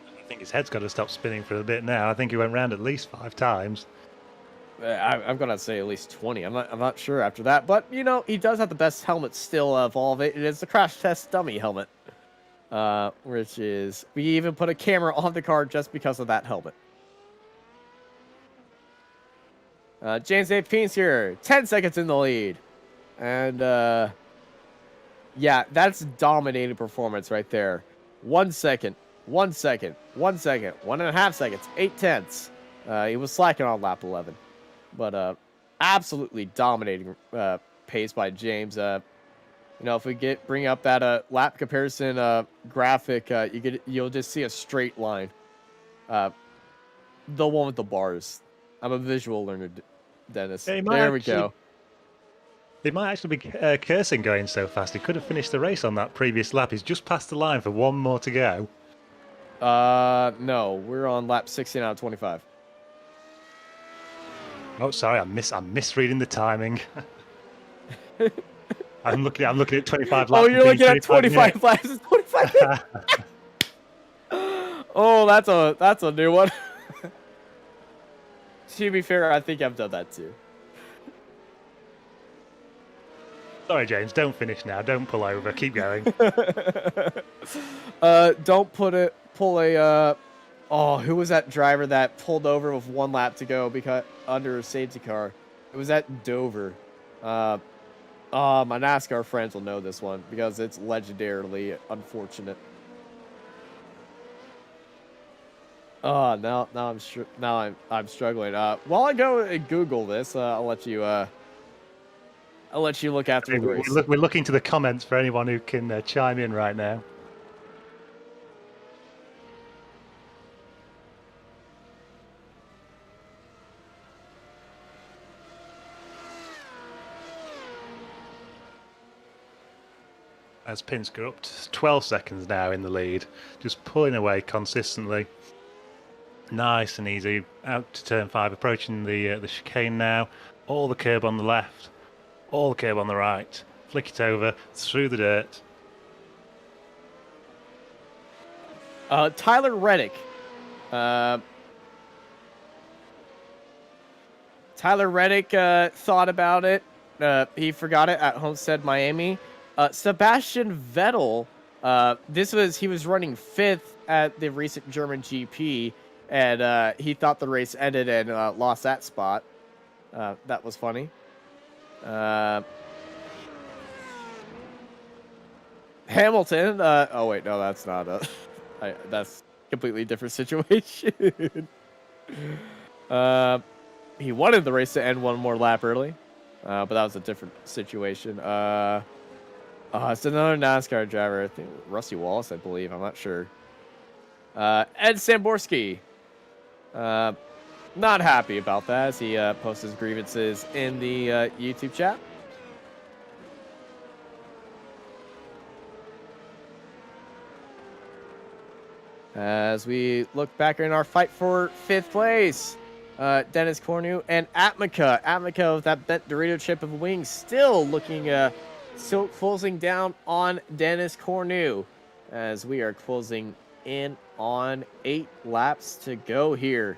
I think his head's got to stop spinning for a bit now. I think he went round at least 5 times. I'm gonna say at least 20. I'm not sure after that, but you know he does have the best helmet still of all of it. It is the crash test dummy helmet, which is we even put a camera on the car just because of that helmet. James A.P's here, 10 seconds in the lead, and yeah, that's dominating performance right there. 1 second, 1 second, 1 second, 1.5 seconds, 8/10. He was slacking on lap 11. But absolutely dominating pace by James. You know, if we bring up that lap comparison graphic, you'll just see a straight line. The one with the bars. I'm a visual learner, Dennis. Yeah, there we go. They might actually be cursing going so fast. He could have finished the race on that previous lap. He's just passed the line for 1 more to go. No, we're on lap 16 out of 25. Oh, sorry, I'm misreading the timing. I'm looking at 25 laps. Oh, you're looking at 25 laps. It's 25 minutes. Oh, that's a new one. To be fair, I think I've done that too. Sorry, James, don't finish now. Don't pull over. Keep going. Don't pull a oh, who was that driver that pulled over with 1 lap to go because under a safety car? It was at Dover. My NASCAR friends will know this one because it's legendarily unfortunate. Now I'm struggling. While I go and Google this, I'll let you look after the race. We're looking to the comments for anyone who can chime in right now. As Pinsker up to 12 seconds now in the lead, just pulling away consistently. Nice and easy. Out to turn 5, approaching the chicane now. All the curb on the left, all the curb on the right. Flick it over, through the dirt. Tyler Reddick. Tyler Reddick thought about it. He forgot it at Homestead, Miami. Sebastian Vettel, he was running 5th at the recent German GP, and he thought the race ended and lost that spot. That was funny. Hamilton, oh wait, no, that's not that's a completely different situation. He wanted the race to end 1 more lap early, but that was a different situation. It's another NASCAR driver. I think Rusty Wallace, I believe. I'm not sure. Ed Samborski. Not happy about that as he posts his grievances in the YouTube chat. As we look back in our fight for 5th place, Dennis Cornu and Atmica. Atmica with that bent Dorito chip of wings still looking... still closing down on Dennis Cornu as we are closing in on 8 laps to go here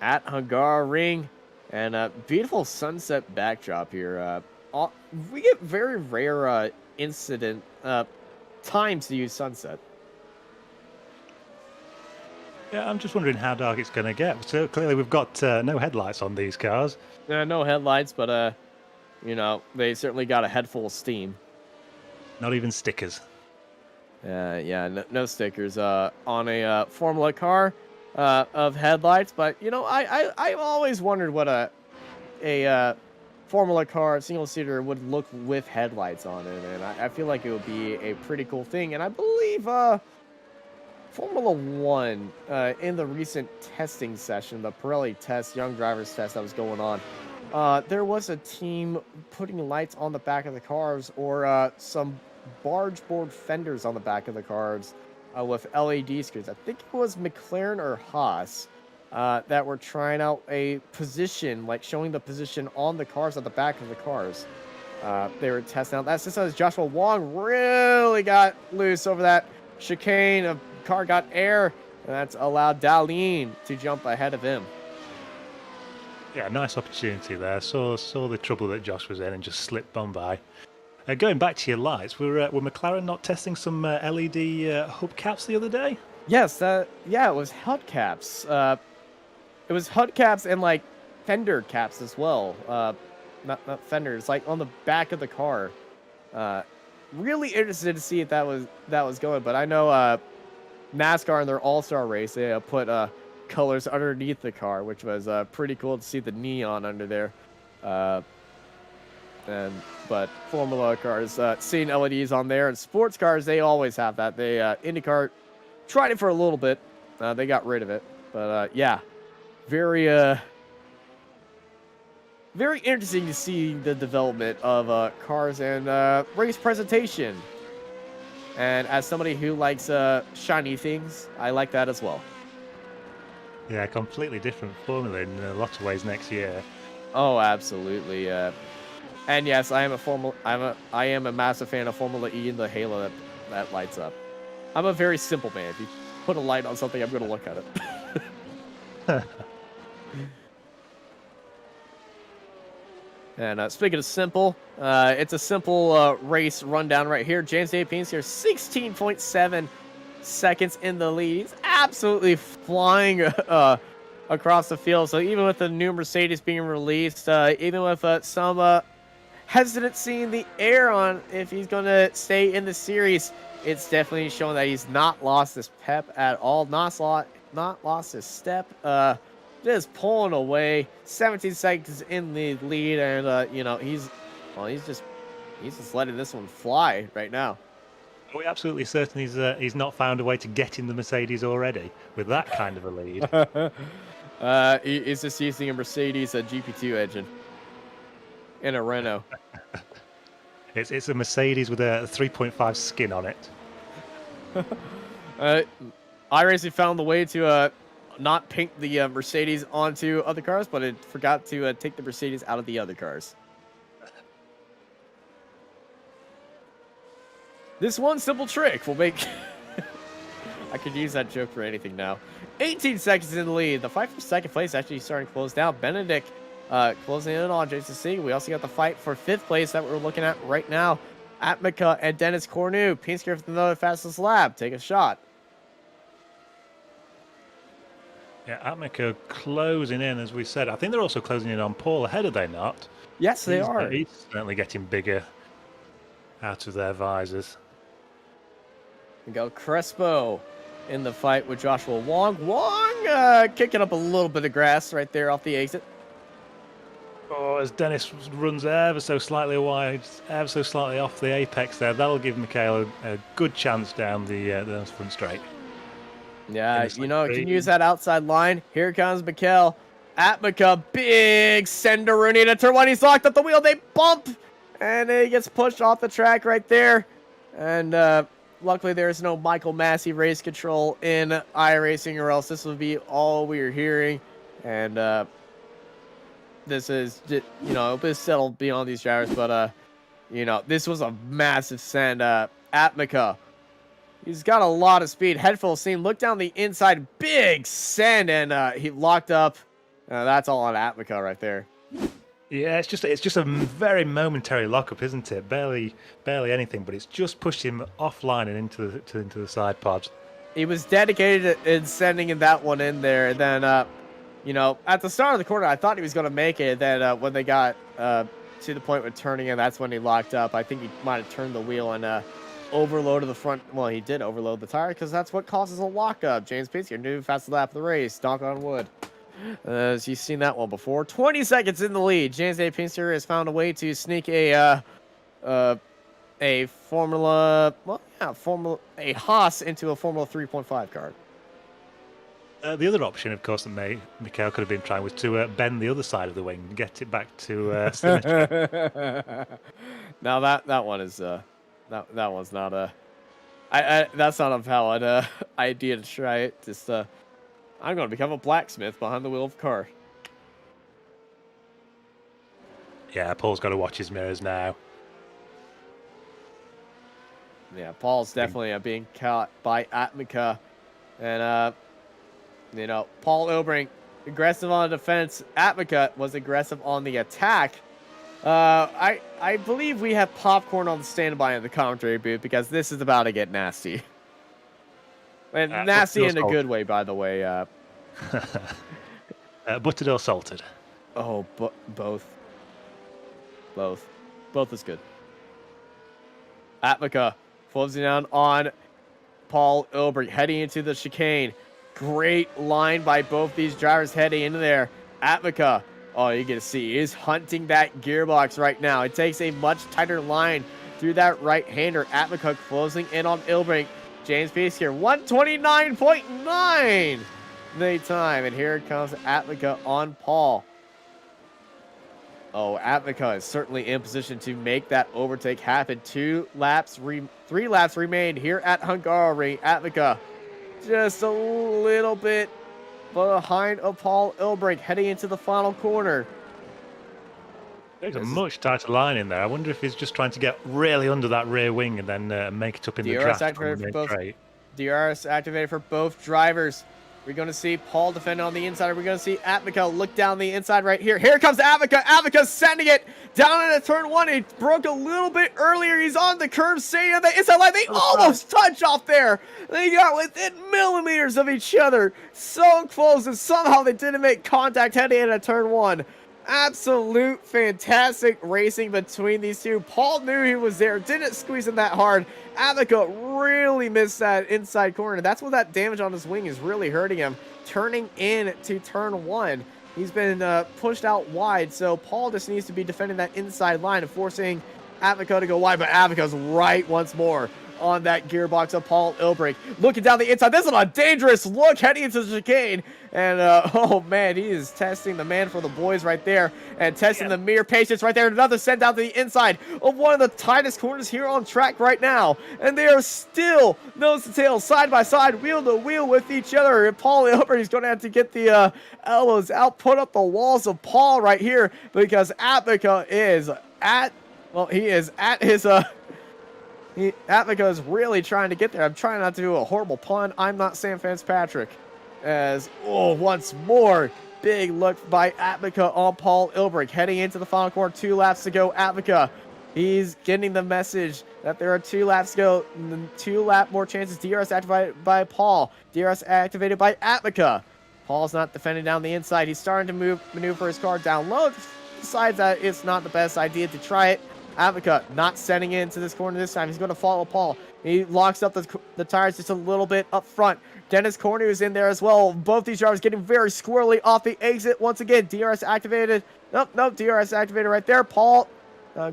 at Hungaroring, and a beautiful sunset backdrop here. We get very rare times to use sunset. Yeah, I'm just wondering how dark it's going to get. So clearly we've got no headlights on these cars. No headlights, but they certainly got a head full of steam. Not even stickers. Yeah, no stickers on a Formula car of headlights. But I've always wondered what a Formula car single seater would look with headlights on it, and I feel like it would be a pretty cool thing. And I believe Formula One in the recent testing session, the Pirelli test, young drivers test that was going on, there was a team putting lights on the back of the cars, or some barge board fenders on the back of the cars with LED screens. I think it was McLaren or Haas that were trying out a position, like showing the position on the cars at the back of the cars. They were testing out. That's just as Joshua Wong really got loose over that chicane. A car got air, and that's allowed Dalene to jump ahead of him. Yeah, nice opportunity there. Saw the trouble that Josh was in and just slipped on by. Going back to your lights, were McLaren not testing some LED hubcaps the other day? Yes, it was hubcaps. It was hubcaps and like fender caps as well. Not fenders, like on the back of the car. Really interested to see if that was going, but I know NASCAR in their All-Star race, they put colors underneath the car, which was pretty cool to see the neon under there. But Formula cars, seeing LEDs on there, and sports cars, they always have that. They IndyCar tried it for a little bit, they got rid of it. But yeah, very interesting to see the development of cars and race presentation. And as somebody who likes shiny things, I like that as well. Yeah, completely different formula in a lot of ways next year. Oh, absolutely. And yes, I am a massive fan of Formula E and the halo that lights up. I'm a very simple man. If you put a light on something, I'm going to look at it. And speaking of simple, it's a simple race rundown right here. James A. Pinsker, 16.7 seconds in the lead. He's absolutely flying across the field. So even with the new Mercedes being released, even with some hesitancy in the air on if he's going to stay in the series, it's definitely showing that he's not lost his pep at all, not lost his step. Just pulling away, 17 seconds in the lead, and he's just letting this one fly right now. Are we absolutely certain he's not found a way to get in the Mercedes already with that kind of a lead? He's just using a Mercedes GP2 engine in a Renault. It's a Mercedes with a 3.5 skin on it. iRacing found the way to not paint the Mercedes onto other cars, but it forgot to take the Mercedes out of the other cars. This one simple trick will make... I could use that joke for anything now. 18 seconds in the lead. The fight for second place actually starting to close down. Benedict closing in on Jason C. We also got the fight for fifth place that we're looking at right now. Atmica and Dennis Cornu. Pinsker for the fastest lap. Take a shot. Yeah, Atmica closing in, as we said. I think they're also closing in on Paul ahead, are they not? Yes, they are. He's certainly getting bigger out of their visors. We go Crespo in the fight with Joshua Wong. Wong kicking up a little bit of grass right there off the exit. Oh, as Dennis runs ever so slightly wide, ever so slightly off the apex there, that'll give Mikhail a good chance down the front straight. Yeah, can use that outside line. Here comes Mikhail. Atmica, big Senderuni to turn one. He's locked up the wheel. They bump, and he gets pushed off the track right there. And luckily, there's no Michael Massey race control in iRacing, or else this would be all we are hearing. And this is, this settled beyond these drivers. But, this was a massive send. Atmica. He's got a lot of speed. Head full of steam. Look down the inside. Big send. And he locked up That's all on Atmica right there. Yeah, it's just a very momentary lockup, isn't it? Barely anything, but it's just pushed him offline and into the side pods. He was dedicated in sending that one in there, and then you know, at the start of the corner, I thought he was going to make it. Then when they got to the point with turning in, that's when he locked up. I think he might have turned the wheel and overloaded the front. Well, he did overload the tire because that's what causes a lockup. James Pinsker, new fastest lap of the race. Knock on wood. As you've seen that one before. 20 seconds in the lead. James A. Pinsker has found a way to sneak a Formula, a Haas into a Formula 3.5 car. The other option, of course, that Mikhail could have been trying was to bend the other side of the wing and get it back to symmetry. Now that one is that one's not a that's not a valid idea to try it. Just I'm going to become a blacksmith behind the wheel of a car. Yeah, Paul's got to watch his mirrors now. Yeah, Paul's definitely being caught by Atmica. And, you know, Paul Ilbrink, aggressive on the defense. Atmica was aggressive on the attack. I believe we have popcorn on the standby in the commentary booth because this is about to get nasty. And nasty in a good way, by the way. Buttered or salted? Oh, both. Both is good. Atmica closing down on Paul Ilbrink, heading into the chicane. Great line by both these drivers heading into there. Atmica, oh, you get to see, is hunting that gearbox right now. It takes a much tighter line through that right-hander. Atmica closing in on Ilbrink. James Peace here, 129.9 the time. And here comes Atmica on Paul. Oh, Atmica is certainly in position to make that overtake happen. 3 laps remain here at Hungaroring. Atmica just a little bit behind of Paul Ilbrink heading into the final corner. There's a much tighter line in there. I wonder if he's just trying to get really under that rear wing and then make it up in the draft. DRS activated for both drivers. We're going to see Paul defend on the inside. We're going to see Atmica look down the inside right here. Here comes Atmica. Atmica's sending it down into turn 1. He broke a little bit earlier. He's on the curb, staying on the inside line. They almost touch off there. They got within millimeters of each other. So close, and somehow they didn't make contact heading into turn 1. Absolute fantastic racing between these two. Paul knew he was there, didn't squeeze him that hard. Atmica really missed that inside corner. That's what that damage on his wing is really hurting him. Turning in to turn 1. He's been pushed out wide, so Paul just needs to be defending that inside line and forcing Atmica to go wide, but Atmica's right once more on that gearbox of Paul Ilbrink. Looking down the inside. This is a dangerous look heading into the chicane. And, oh, man, he is testing the man for the boys right there. And testing the mere patience right there. Another send down to the inside of one of the tightest corners here on track right now. And they are still nose to tail, side by side, wheel to wheel with each other. And Paul Ilbrink is going to have to get the elbows out, put up the walls of Paul right here. Because Atmica is at, well, he is at his, Atmica is really trying to get there. I'm trying not to do a horrible pun. I'm not Sam Fitzpatrick. As, oh, once more, big look by Atmica on Paul Ilbrink. Heading into the final corner, 2 laps to go. Atmica, he's getting the message that there are 2 laps to go. 2 lap more chances. DRS activated by Paul. DRS activated by Atmica. Paul's not defending down the inside. He's starting to maneuver his car down low. Decides that it's not the best idea to try it. Atmica not sending into this corner this time. He's going to follow Paul. He locks up the tires just a little bit up front. Dennis Corner is in there as well. Both these drivers getting very squirrely off the exit. Once again, DRS activated. Nope, DRS activated right there. Paul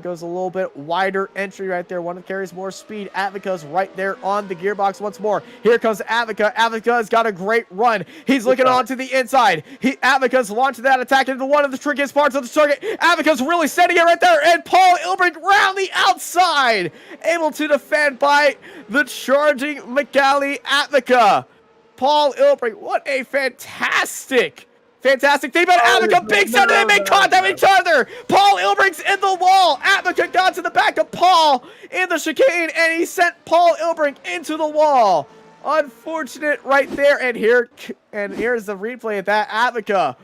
goes a little bit wider entry right there. One that carries more speed. Atmica's right there on the gearbox once more. Here comes Atmica. Atmica's got a great run. He's looking on to the inside. Atmica's launched that attack into one of the trickiest parts of the circuit. Atmica's really setting it right there. And Paul Ilbrink round the outside. Able to defend by the charging McGalley Atmica. Paul Ilbrink, what a fantastic thing about Atmica. Big set, they make contact with each other. Paul Ilbrink's in the wall. Atmica got to the back of Paul in the chicane, and he sent Paul Ilbrink into the wall. Unfortunate right there. And here's the replay of that. Atmica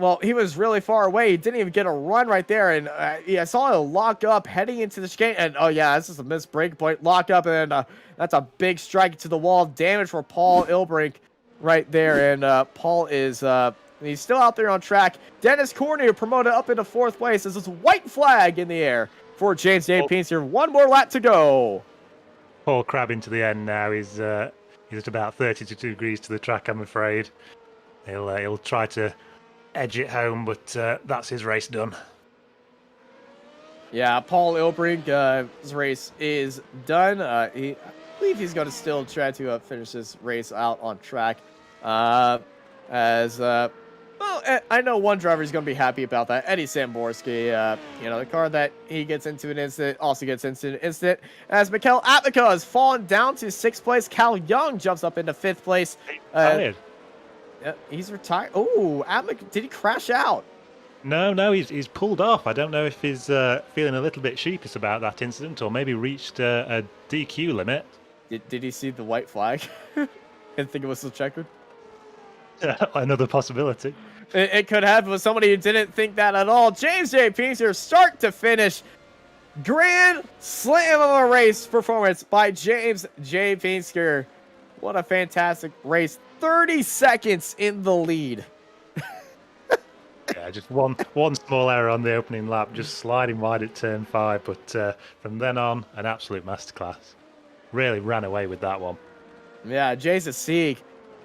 well, he was really far away. He didn't even get a run right there. And I saw him lock up heading into the chicane. And oh, yeah, this is a missed break point. Lock up, and that's a big strike to the wall. Damage for Paul Ilbrink right there. And Paul is he's still out there on track. Dennis Cornu promoted up into 4th place. There's this white flag in the air for James J. Pinsker. One more lap to go. Paul Crabb into the end now. He's at about 32 degrees to the track, I'm afraid. He'll try to edge it home, but that's his race done. Yeah, Paul Ilbrink's race is done. I believe he's going to still try to finish this race out on track. Well, I know one driver is going to be happy about that. Eddie Samborski, the car that he gets into an incident also gets into an incident. As Mikel Atmika has fallen down to 6th place. Cal Young jumps up into 5th place. Tired. Yeah, he's retired. Oh, Atmik, did he crash out? No, he's pulled off. I don't know if he's feeling a little bit sheepish about that incident, or maybe reached a DQ limit. Did he see the white flag and think it was still checkered? Another possibility. It could happen with somebody who didn't think that at all. James J. Pinsker, start to finish. Grand slam of a race performance by James J. Pinsker. What a fantastic race. 30 seconds in the lead. Yeah, just one small error on the opening lap, just sliding wide at turn 5. But from then on, an absolute masterclass. Really ran away with that one. Yeah, Jason Sieg.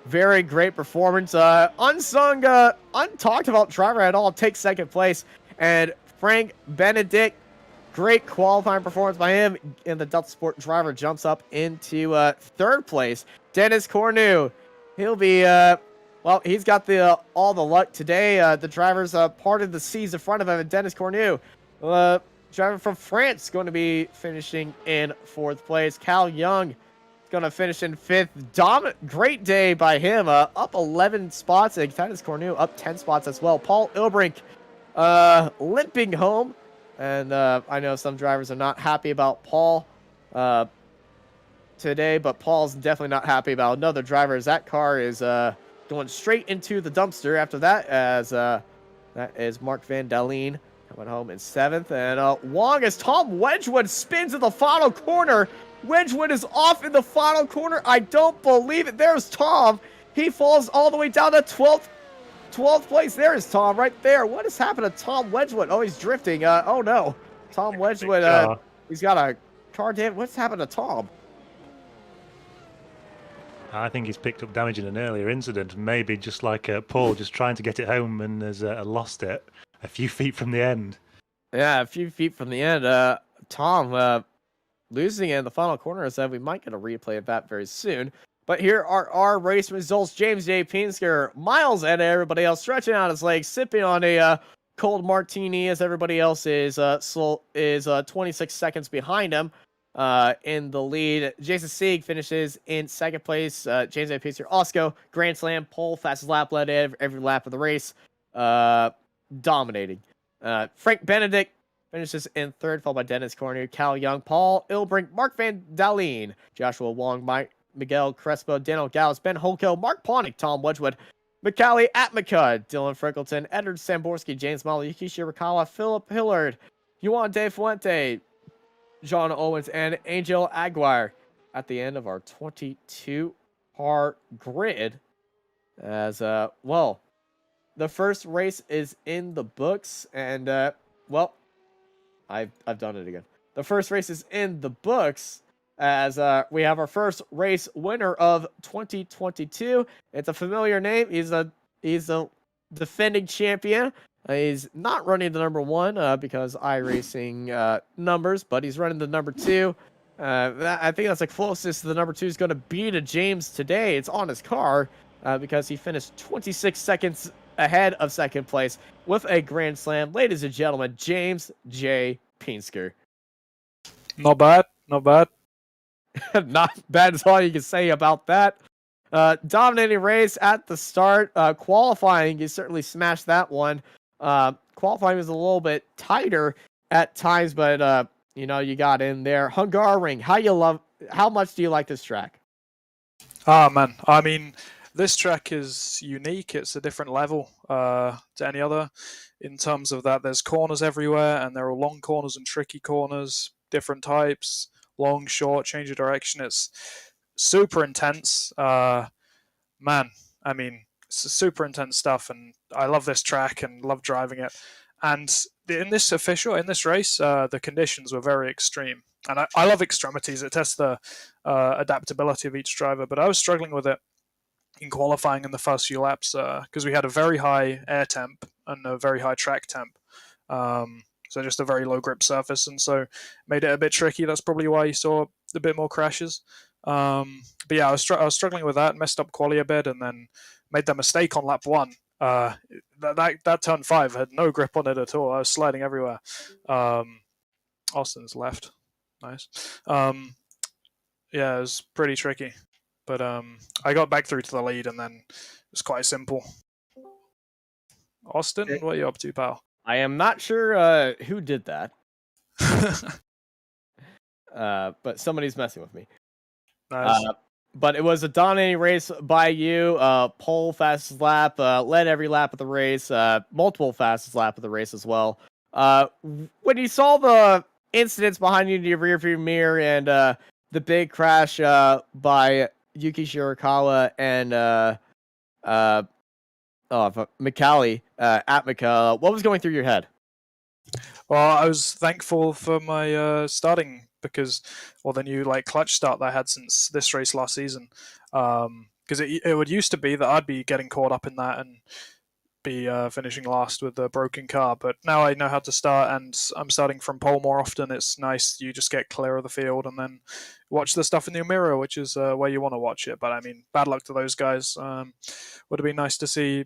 Very great performance. Unsung, untalked about driver at all, takes 2nd place. And Frank Benedict, great qualifying performance by him. And the Delta Sport driver jumps up into 3rd place. Dennis Cornu, he'll be, he's got all the luck today. The driver's parted the seas in front of him. And Dennis Cornu, driver from France, going to be finishing in 4th place. Cal Young going to finish in 5th. Great day by him. Up 11 spots. And Dennis Cornu up 10 spots as well. Paul Ilbrink limping home. And I know some drivers are not happy about Paul today, but Paul's definitely not happy about another driver, as that car is going straight into the dumpster after that, as that is Mark Van Dalen coming home in 7th. And Wong, as Tom Wedgwood spins in the final corner. Wedgwood is off in the final corner. I don't believe it. There's Tom. He falls all the way down to 12th place. There is Tom right there. What has happened to Tom Wedgwood? Oh, he's drifting. Oh, no. Tom Wedgwood, he's got a car damage. What's happened to Tom? I think he's picked up damage in an earlier incident. Maybe just like Paul, just trying to get it home and has lost it a few feet from the end. Yeah, a few feet from the end. Tom losing in the final corner, as we might get a replay of that very soon. But here are our race results. James J. Pinsker miles ahead of everybody else, stretching out his legs, sipping on a cold martini, as everybody else is 26 seconds behind him in the lead. Jason Sieg finishes in 2nd place. James J. Pinsker also grand slam, pole, fastest lap led every lap of the race, dominating. Frank Benedict finishes in 3rd, followed by Dennis Cornu, Cal Young, Paul Ilbrink, Mark Van Dalen, Joshua Wong, Miguel Crespo, Daniel Gallus, Ben Holko, Mark Ponick, Tom Wedgwood, Mikali Atmika, Dylan Frickleton, Edward Samborski, James Molly, Yuki Shirakawa, Philip Hillard, Juan De Fuente, John Owens, and Angel Aguirre at the end of our 22-car grid. As, the first race is in the books, and, I've done it again. The first race is in the books, as we have our first race winner of 2022. It's a familiar name. He's a defending champion. He's not running the number 1 because iRacing numbers, but he's running the number 2. I think that's the closest the number 2 is going to be to James today. It's on his car because he finished 26 seconds ahead of 2nd place with a grand slam. Ladies and gentlemen, James J. Pinsker. Not bad. Not bad is all you can say about that. Dominating race at the start. Qualifying, you certainly smashed that one. Qualifying was a little bit tighter at times, but you got in there. Hungaroring, how much do you like this track? Ah, man. I mean, this track is unique. It's a different level to any other in terms of that there's corners everywhere, and there are long corners and tricky corners, different types, long, short, change of direction. It's super intense. Man, I mean, it's super intense stuff, and I love this track and love driving it. And in this race, the conditions were very extreme. And I love extremities. It tests the adaptability of each driver, but I was struggling with it in qualifying in the first few laps because we had a very high air temp and a very high track temp. So just a very low grip surface, and so made it a bit tricky. That's probably why you saw a bit more crashes. But yeah, I was struggling with that, messed up quali a bit, and then made that mistake on lap 1. That turn 5 had no grip on it at all. I was sliding everywhere. Austin's left. Nice. Yeah, it was pretty tricky. But I got back through to the lead, and then it was quite simple. Austin, what are you up to, pal? I am not sure who did that. But somebody's messing with me. Nice. But it was a dominating race by you. Pole fastest lap, led every lap of the race, multiple fastest lap of the race as well. When you saw the incidents behind you in your rearview mirror and the big crash by Yuki Shirakawa and Mikali at Mikala, what was going through your head? Well, I was thankful for my starting because, well, the new clutch start that I had since this race last season. Because it would used to be that I'd be getting caught up in that and be finishing last with a broken car. But now I know how to start, and I'm starting from pole more often. It's nice. You just get clear of the field and then watch the stuff in your mirror, which is where you want to watch it. But I mean, bad luck to those guys. Would have been nice to see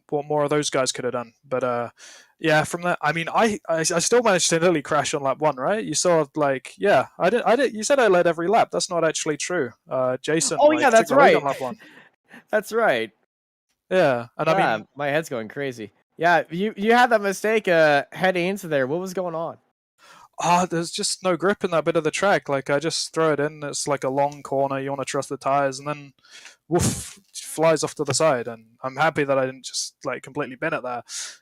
what more of those guys could have done. But yeah, from that, I mean, I still managed to nearly crash on lap 1, right? You saw, yeah, I did. You said I led every lap. That's not actually true. Jason. Oh yeah, that's right. On lap 1. That's right. Yeah, and yeah, I mean, my head's going crazy. Yeah, you had that mistake heading into there. What was going on? There's just no grip in that bit of the track. Like, I just throw it in. It's like a long corner. You want to trust the tires, and then woof, flies off to the side. And I'm happy that I didn't just completely bin it there.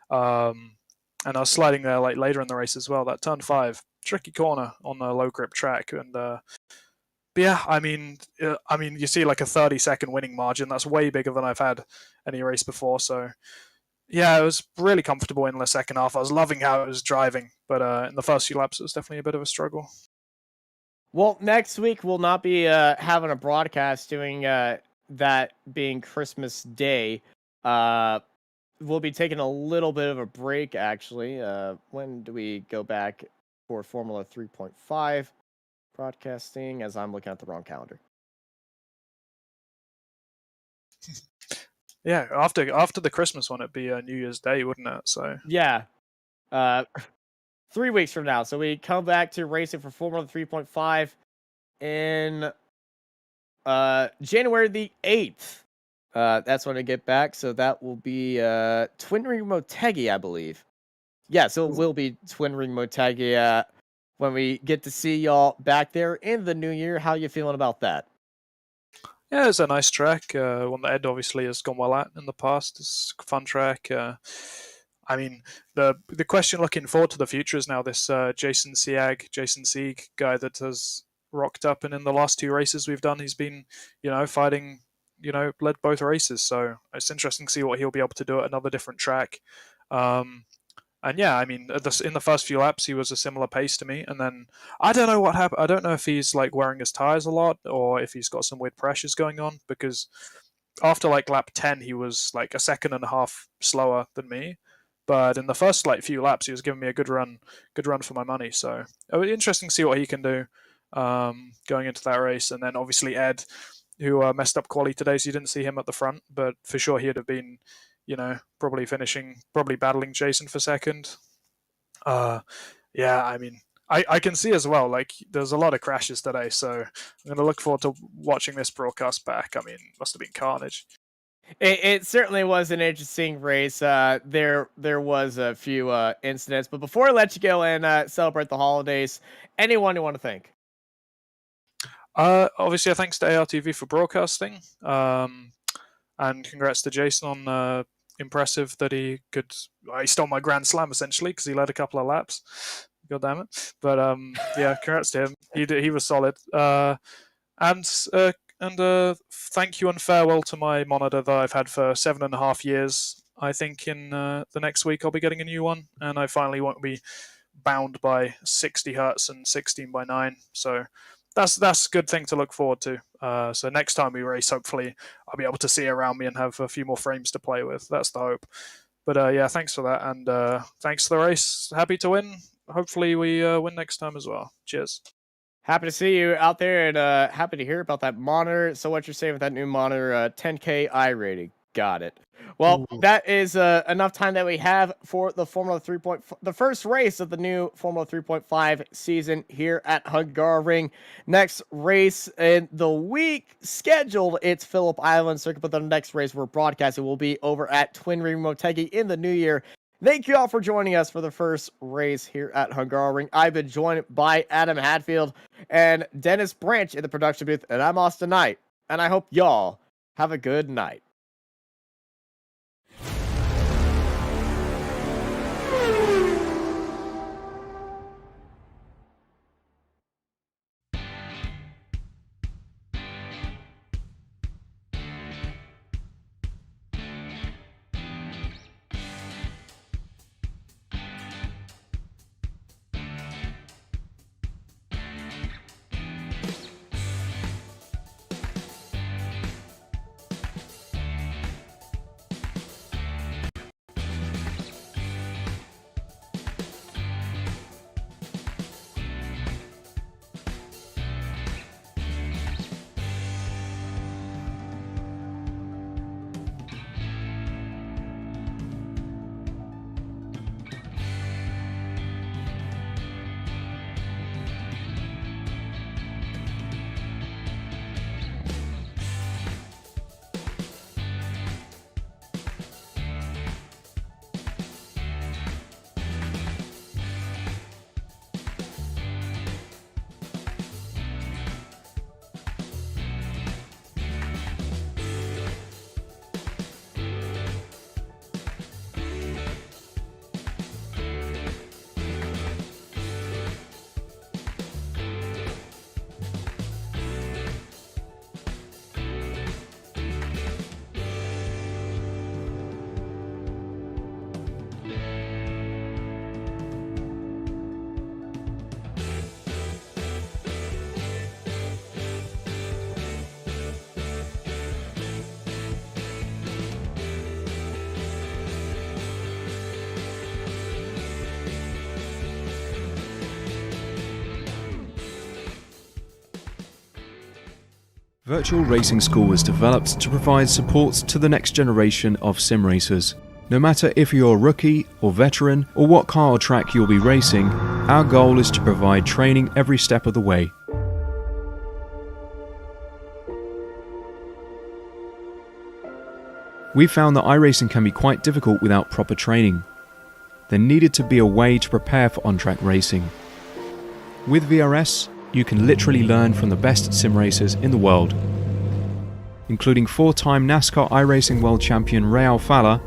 And I was sliding there later in the race as well. That turn 5, tricky corner on a low grip track. And but yeah, I mean, you see a 30-second winning margin. That's way bigger than I've had any race before. So yeah, it was really comfortable in the second half. I was loving how it was driving, but in the first few laps, it was definitely a bit of a struggle. Well, next week we'll not be having a broadcast doing that being Christmas Day. We'll be taking a little bit of a break, actually. When do we go back for Formula 3.5 broadcasting? As I'm looking at the wrong calendar. Yeah, after the Christmas one, it'd be New Year's Day, wouldn't it? So yeah, 3 weeks from now. So we come back to racing for Formula 3.5 in January the 8th. That's when I get back. So that will be Twin Ring Motegi, I believe. Yeah, so it will be Twin Ring Motegi when we get to see y'all back there in the new year. How you feeling about that? Yeah, it's a nice track. One that Ed obviously has gone well at in the past. It's a fun track. I mean, the question looking forward to the future is now this Jason Sieg guy that has rocked up, and in the last 2 races we've done, he's been, fighting, led both races. So it's interesting to see what he'll be able to do at another different track. And yeah, I mean, in the first few laps, he was a similar pace to me. And then I don't know what happened. I don't know if he's wearing his tires a lot or if he's got some weird pressures going on, because after lap 10, he was a second and a half slower than me. But in the first few laps, he was giving me a good run for my money. So it was interesting to see what he can do going into that race. And then obviously Ed, who messed up quali today, so you didn't see him at the front, but for sure he'd have been, probably battling Jason for second. Yeah, I mean, I can see as well, there's a lot of crashes today, so I'm going to look forward to watching this broadcast back. I mean, it must have been carnage. It certainly was an interesting race. There was a few incidents, but before I let you go and celebrate the holidays, anyone you want to thank? Obviously, thanks to ARTV for broadcasting. And congrats to Jason on impressive that he stole my Grand Slam essentially because he led a couple of laps. God damn it! But yeah, congrats to him. He was solid. And thank you and farewell to my monitor that I've had for 7.5 years. I think in the next week I'll be getting a new one, and I finally won't be bound by 60 hertz and 16:9. So that's a good thing to look forward to. So next time we race, hopefully I'll be able to see around me and have a few more frames to play with. That's the hope. But yeah, thanks for that, and thanks for the race. Happy to win. Hopefully we win next time as well. Cheers. Happy to see you out there, and happy to hear about that monitor. So what you're saying with that new monitor, 10K iRating. Got it. Well, that is enough time that we have for the Formula 3. The first race of the new Formula 3.5 season here at Hungaroring. Next race in the week scheduled, it's Phillip Island Circuit, but the next race we're broadcasting will be over at Twin Ring Motegi in the new year. Thank you all for joining us for the first race here at Hungaroring. I've been joined by Adam Hadfield and Dennis Branch in the production booth, and I'm Austin Knight, and I hope y'all have a good night. Virtual Racing School was developed to provide support to the next generation of sim racers. No matter if you're a rookie or veteran or what car or track you'll be racing, our goal is to provide training every step of the way. We found that iRacing can be quite difficult without proper training. There needed to be a way to prepare for on-track racing. With VRS, you can literally learn from the best sim racers in the world, including 4-time NASCAR iRacing World Champion Ray Alfala.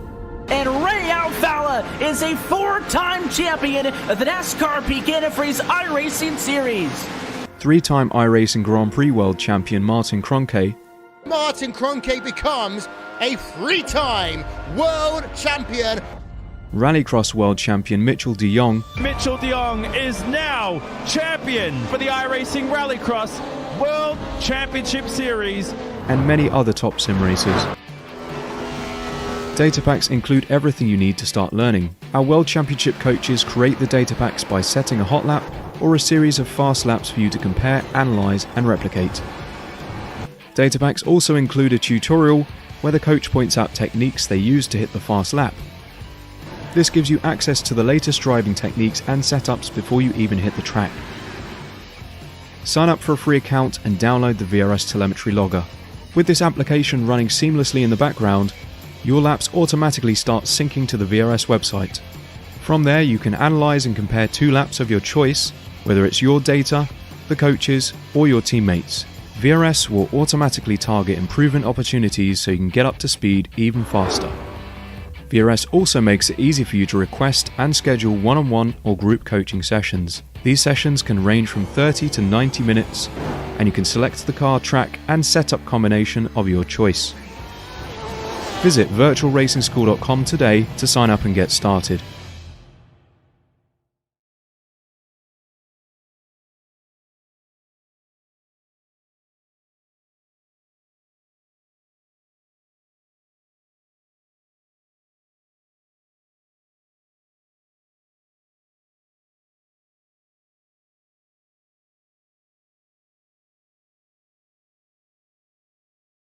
And Ray Alfala is a 4-time champion of the NASCAR Peak Antifreeze iRacing Series. 3-time iRacing Grand Prix World Champion Martin Kroenke. Martin Kroenke becomes a 3-time world champion. Rallycross World Champion Mitchell de Jong. Mitchell de Jong is now champion for the iRacing Rallycross World Championship Series. And many other top sim racers. Data packs include everything you need to start learning. Our World Championship coaches create the data packs by setting a hot lap or a series of fast laps for you to compare, analyze, and replicate. Data packs also include a tutorial where the coach points out techniques they use to hit the fast lap. This gives you access to the latest driving techniques and setups before you even hit the track. Sign up for a free account and download the VRS telemetry logger. With this application running seamlessly in the background, your laps automatically start syncing to the VRS website. From there, you can analyze and compare 2 laps of your choice, whether it's your data, the coaches, or your teammates. VRS will automatically target improvement opportunities so you can get up to speed even faster. VRS also makes it easy for you to request and schedule one-on-one or group coaching sessions. These sessions can range from 30 to 90 minutes, and you can select the car, track and setup combination of your choice. Visit virtualracingschool.com today to sign up and get started.